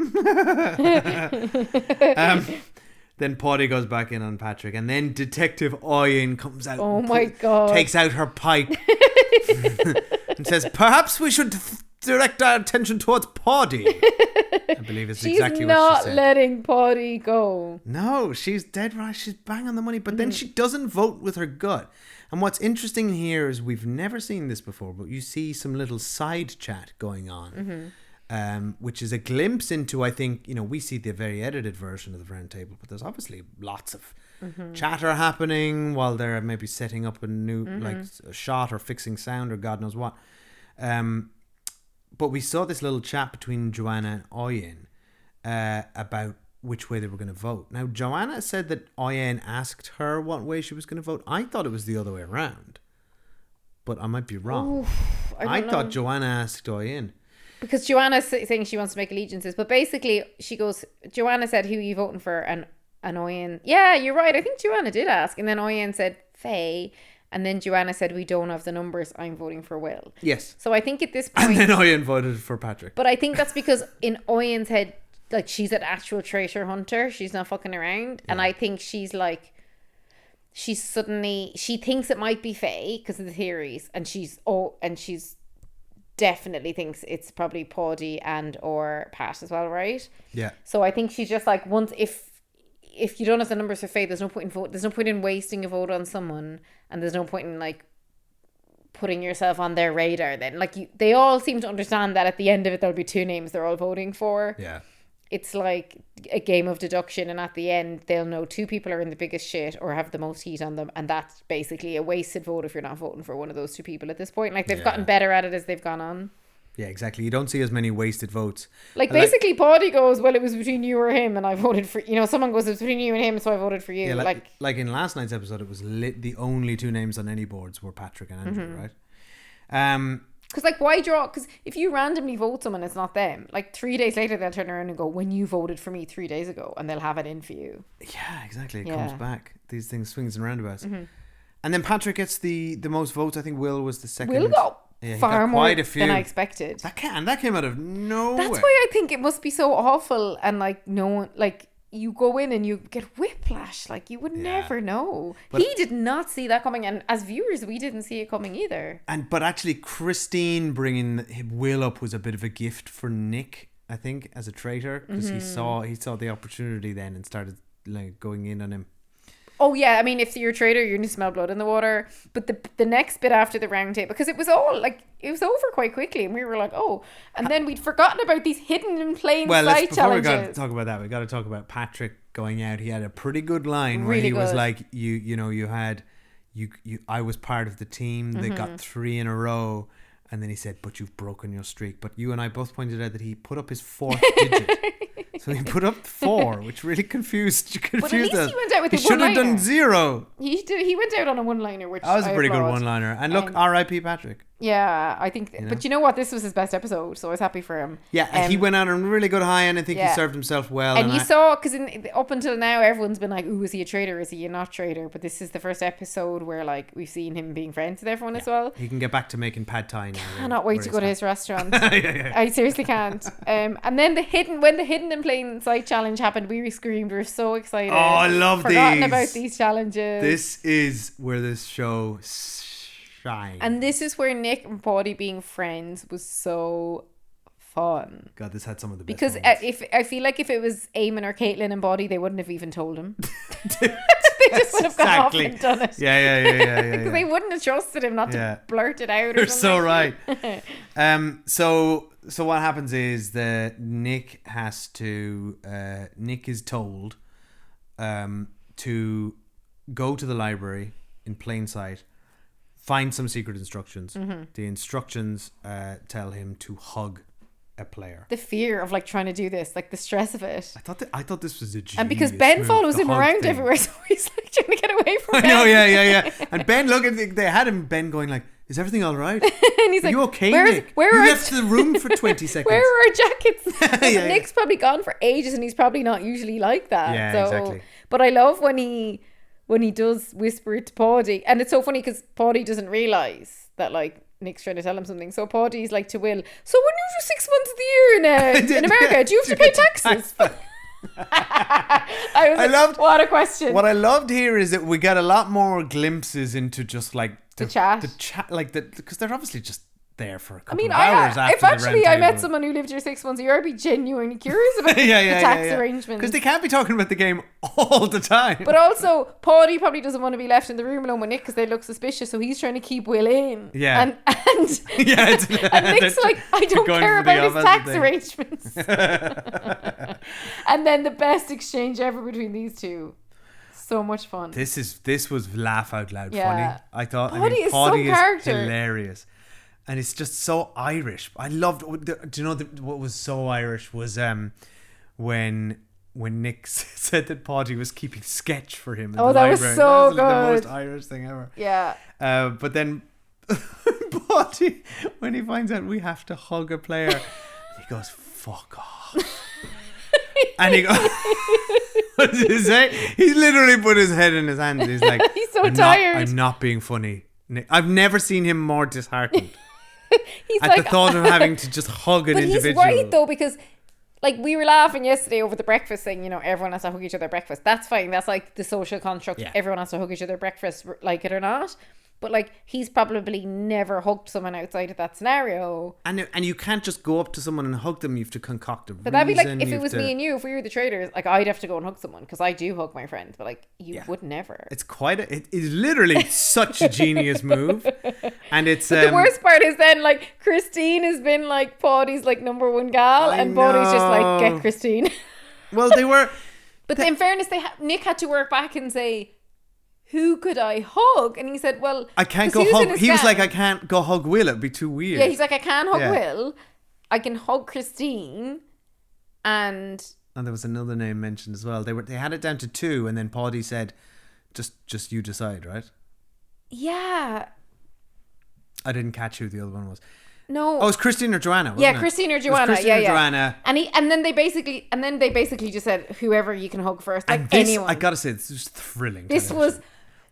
Then Paddy goes back in on Patrick, and then Detective Oyen comes out. Oh my God. Takes out her pipe and says, perhaps we should direct our attention towards Paddy. I believe it's exactly what she said. She's not letting Paddy go. No, she's dead right. She's bang on the money. But then she doesn't vote with her gut. And what's interesting here is we've never seen this before, but you see some little side chat going on. Which is a glimpse into, I think, we see the very edited version of the round table, but there's obviously lots of chatter happening while they're maybe setting up a new like a shot or fixing sound or God knows what. But we saw this little chat between Joanna and Oyen about which way they were going to vote. Now, Joanna said that Oyen asked her what way she was going to vote. I thought it was the other way around, but I might be wrong. I thought Joanna asked Oyen. Because Joanna's saying she wants to make allegiances. But basically, she goes, Joanna said, who are you voting for? And Oyen, yeah, you're right. I think Joanna did ask. And then Oyen said, Faye. And then Joanna said, we don't have the numbers. I'm voting for Will. Yes. So I think at this point... And then Oyen voted for Patrick. But I think that's because in Oyen's head, like, she's an actual traitor hunter. She's not fucking around. Yeah. And I think she's like... She thinks it might be Faye because of the theories. And she's definitely thinks it's probably Paddy and or Pat as well, right? Yeah. So I think she's just like, once if you don't have the numbers for Faye, there's no point in vote. There's no point in wasting a vote on someone, and there's no point in like putting yourself on their radar. Then they all seem to understand that at the end of it there'll be two names they're all voting for. Yeah. It's like a game of deduction, and at the end they'll know two people are in the biggest shit or have the most heat on them, and that's basically a wasted vote if you're not voting for one of those two people at this point. Like they've gotten better at it as they've gone on. Yeah, exactly. You don't see as many wasted votes. Like basically Paddy goes, well, it was between you or him and I voted for, someone goes, it was between you and him, so I voted for you. Yeah, like in last night's episode, it was the only two names on any boards were Patrick and Andrew, right? Because why draw? Because if you randomly vote someone, it's not them. Like 3 days later, they'll turn around and go, when you voted for me 3 days ago, and they'll have it in for you. Yeah, exactly. It comes back. These things, swings and roundabouts. And then Patrick gets the most votes. I think Will was the second. Will got far more quite a few than I expected. That came out of nowhere. That's why I think it must be so awful, and like no one, like you go in and you get whiplash. Like, you would never know. But he did not see that coming, and as viewers, we didn't see it coming either. But actually, Christine bringing Will up was a bit of a gift for Nick, I think, as a traitor, because he saw the opportunity then and started like going in on him. Oh yeah, I mean, if you're a traitor, you're going to smell blood in the water. But the next bit after the round table, because it was all like, it was over quite quickly, and we were like, oh, and then we'd forgotten about these hidden in plain sight challenges. Before we got to talk about that, we got to talk about Patrick going out. He had a pretty good line where he was like, I was part of the team that got 3 in a row. And then he said, but you've broken your streak. But you and I both pointed out that he put up his 4th digit. So he put up 4, which really confused us. But at least he went out with he a should have one-liner. done 0. He went out on a one-liner, which that was a pretty good applaud. one-liner. And look, R.I.P. Patrick. Yeah, I think. But you know what? This was his best episode, so I was happy for him. Yeah, he went out on a really good high, and I think he served himself well. And you saw, because up until now, everyone's been like, "Ooh, is he a traitor? Is he a not traitor?" But this is the first episode where like we've seen him being friends with everyone as well. He can get back to making pad thai now. Cannot wait to go to his restaurant. I seriously can't. And then when the hidden in plain sight challenge happened, we screamed. We were so excited. Oh, I love Forgotten these. about these challenges. This is where this show shines. And this is where Nick and Paddy being friends was so fun. God, this had some of the best because moments. I feel like if it was Eamon or Katelyn and Paddy, they wouldn't have even told him. They just would have gone off and done it. Yeah. Because they wouldn't have trusted him not to blurt it out. You're so right. So what happens is that Nick is told to go to the library in plain sight, find some secret instructions. The instructions tell him to hug a player. The fear of like trying to do this, like the stress of it. I thought this was a genius and because Ben move, follows the him hug around thing. everywhere, so he's like trying to get away from I Ben. know, yeah. And Ben, look, they had Ben going like, "Is everything all right? And he's Are like, you okay, "Where's- Nick? where You are left the room for 20 seconds." Where are our jackets? Yeah. Nick's probably gone for ages, and he's probably not usually like that. Yeah, so, exactly. But I love when he does whisper it to Paddy, and it's so funny because Paddy doesn't realize that like Nick's trying to tell him something. So Paddy's like to Will, "So when you do 6 months of the year in America, do you have to pay taxes?" I loved what a question. What I loved here is that we got a lot more glimpses into just like the chat, because they're obviously just there for a couple of I hours after if the actually round I met table. someone who lived here 6 months a year, I'd be genuinely curious about the tax arrangements. Because they can't be talking about the game all the time. But also, Paddy probably doesn't want to be left in the room alone with Nick because they look suspicious, so he's trying to keep Will in. Yeah. And and Nick's like, "I don't going care for the about his opposite tax thing." arrangements. And then the best exchange ever between these two. So much fun. This was laugh out loud Yeah. funny. I thought Paddy is Paddy some is character. hilarious. And it's just so Irish. I loved. Do you know what was so Irish was when Nick said that Paddy was keeping sketch for him. In the that was library. so That was good. the most Irish thing ever. Yeah. But then Paddy, when he finds out we have to hug a player, he goes, "Fuck off." And he goes, what did he say? He literally put his head in his hands. He's like, He's so I'm tired. I'm not being funny. Nick, I've never seen him more disheartened. He's At like, the thought of having to just hug an but individual. he's right though, because like we were laughing yesterday over the breakfast thing, everyone has to hug each other at breakfast. That's fine. That's like the social construct. Yeah. Everyone has to hug each other at breakfast, like it or not. But like he's probably never hugged someone outside of that scenario. And you can't just go up to someone and hug them. You have to concoct a reason. But that'd be like if it was me and you, if we were the Traitors, like I'd have to go and hug someone because I do hug my friends, but like you would never. It's it is literally such a genius move. And it's But the worst part is then like Christine has been like Paddy's like number one gal, and Paddy's just like, "Get Christine." Well, they were. But in fairness, Nick had to work back and say, "Who could I hug?" And he said, "Well, I can't 'cause go hug. was He was gang. like, "I can't go hug Will. It'd be too weird." Yeah, he's like, "I can't hug Yeah. Will. I can hug Christine." And there was another name mentioned as well. They had it down to 2, and then Paddy said, "Just you decide, right?" yeah, I didn't catch who the other one was. no. Oh, it was Christine or Joanna, wasn't yeah, it? Christine or It was Joanna. Christine yeah, or yeah. Joanna. And then they basically just said, "Whoever you can hug first." Like And this, anyone. I gotta say, this was thrilling. This television. was.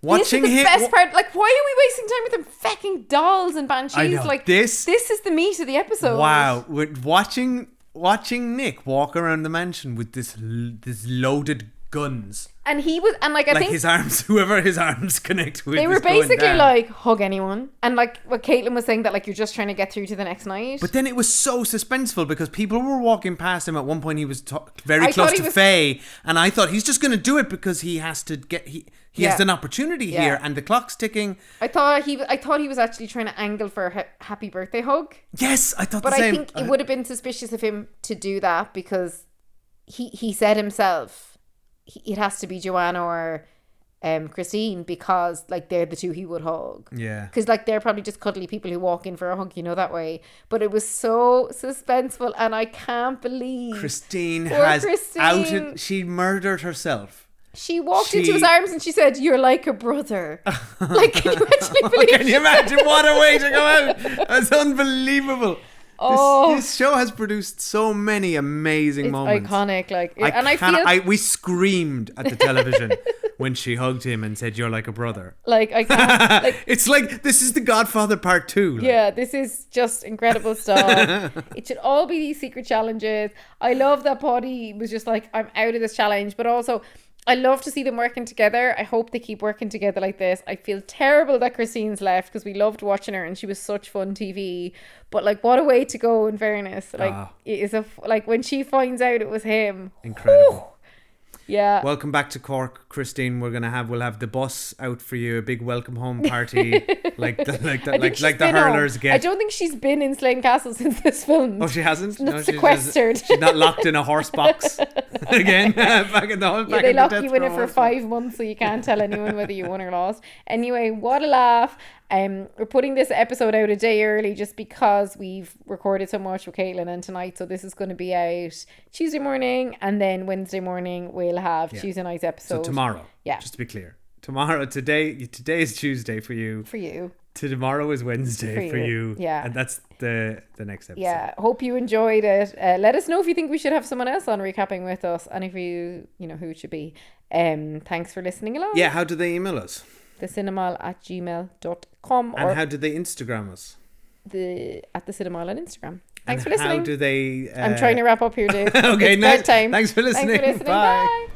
Watching this is the him. best part. Like, why are we wasting time with them fucking dolls and banshees? I know, Like this is the meat of the episode. Wow, watching watching Nick walk around the mansion with this loaded guns. And he was, and like I think his arms, whoever his arms connect with, they were was going basically down. like, hug anyone. And like what Caitlin was saying, that like you're just trying to get through to the next night. But then it was so suspenseful because people were walking past him. At one point he was very I close thought to he was- Faye, and I thought he's just going to do it because he has to get he has an opportunity here, and the clock's ticking. I thought he was actually trying to angle for a happy birthday hug. Yes, I thought But the same. I think it would have been suspicious of him to do that because he said himself it has to be Joanna or Christine because like they're the two he would hug. Yeah. Because like they're probably just cuddly people who walk in for a hug, that way. But it was so suspenseful, and I can't believe Christine poor has Christine. outed. She murdered herself. She walked into his arms and she said, "You're like a brother." Like, can you actually believe? Can you imagine what a way to go out? That's unbelievable. Oh. This show has produced so many amazing moments. Iconic, like, We screamed at the television when she hugged him and said, "You're like a brother." like I can't. Like, It's like this is The Godfather Part 2. Like. yeah, this is just incredible stuff. It should all be these secret challenges. I love that Paddy was just like, I'm out of this challenge, but also I love to see them working together. I hope they keep working together like this. I feel terrible that Christine's left because we loved watching her and she was such fun TV. But like, what a way to go! In fairness, like it is like when she finds out it was him. Incredible. Whew. Yeah. Welcome back to Cork, Christine. We'll have the bus out for you, a big welcome home party, like the hurlers get. I don't think she's been in Slane Castle since this film. Oh, she hasn't. Not sequestered. She's not locked in a horse box again. Back in the whole. Yeah, they lock you in it for 5 months, so you can't tell anyone whether you won or lost. Anyway, what a laugh. We're putting this episode out a day early just because we've recorded so much with Caitlin and tonight, so this is going to be out Tuesday morning, and then Wednesday morning we'll have Tuesday night's episode. So tomorrow. Yeah. Just to be clear. Today is Tuesday for you. For you. Tomorrow is Wednesday for you. Yeah. And that's the next episode. Yeah. Hope you enjoyed it. Let us know if you think we should have someone else on recapping with us, and if you know who it should be. Thanks for listening along. Yeah, how do they email us? thecinemal@gmail.com, And how do they Instagram us? at the Cinemal on Instagram. Thanks for listening. How do they? I'm trying to wrap up here, Dave. Okay, It's nice. bedtime. Thanks for listening. Bye.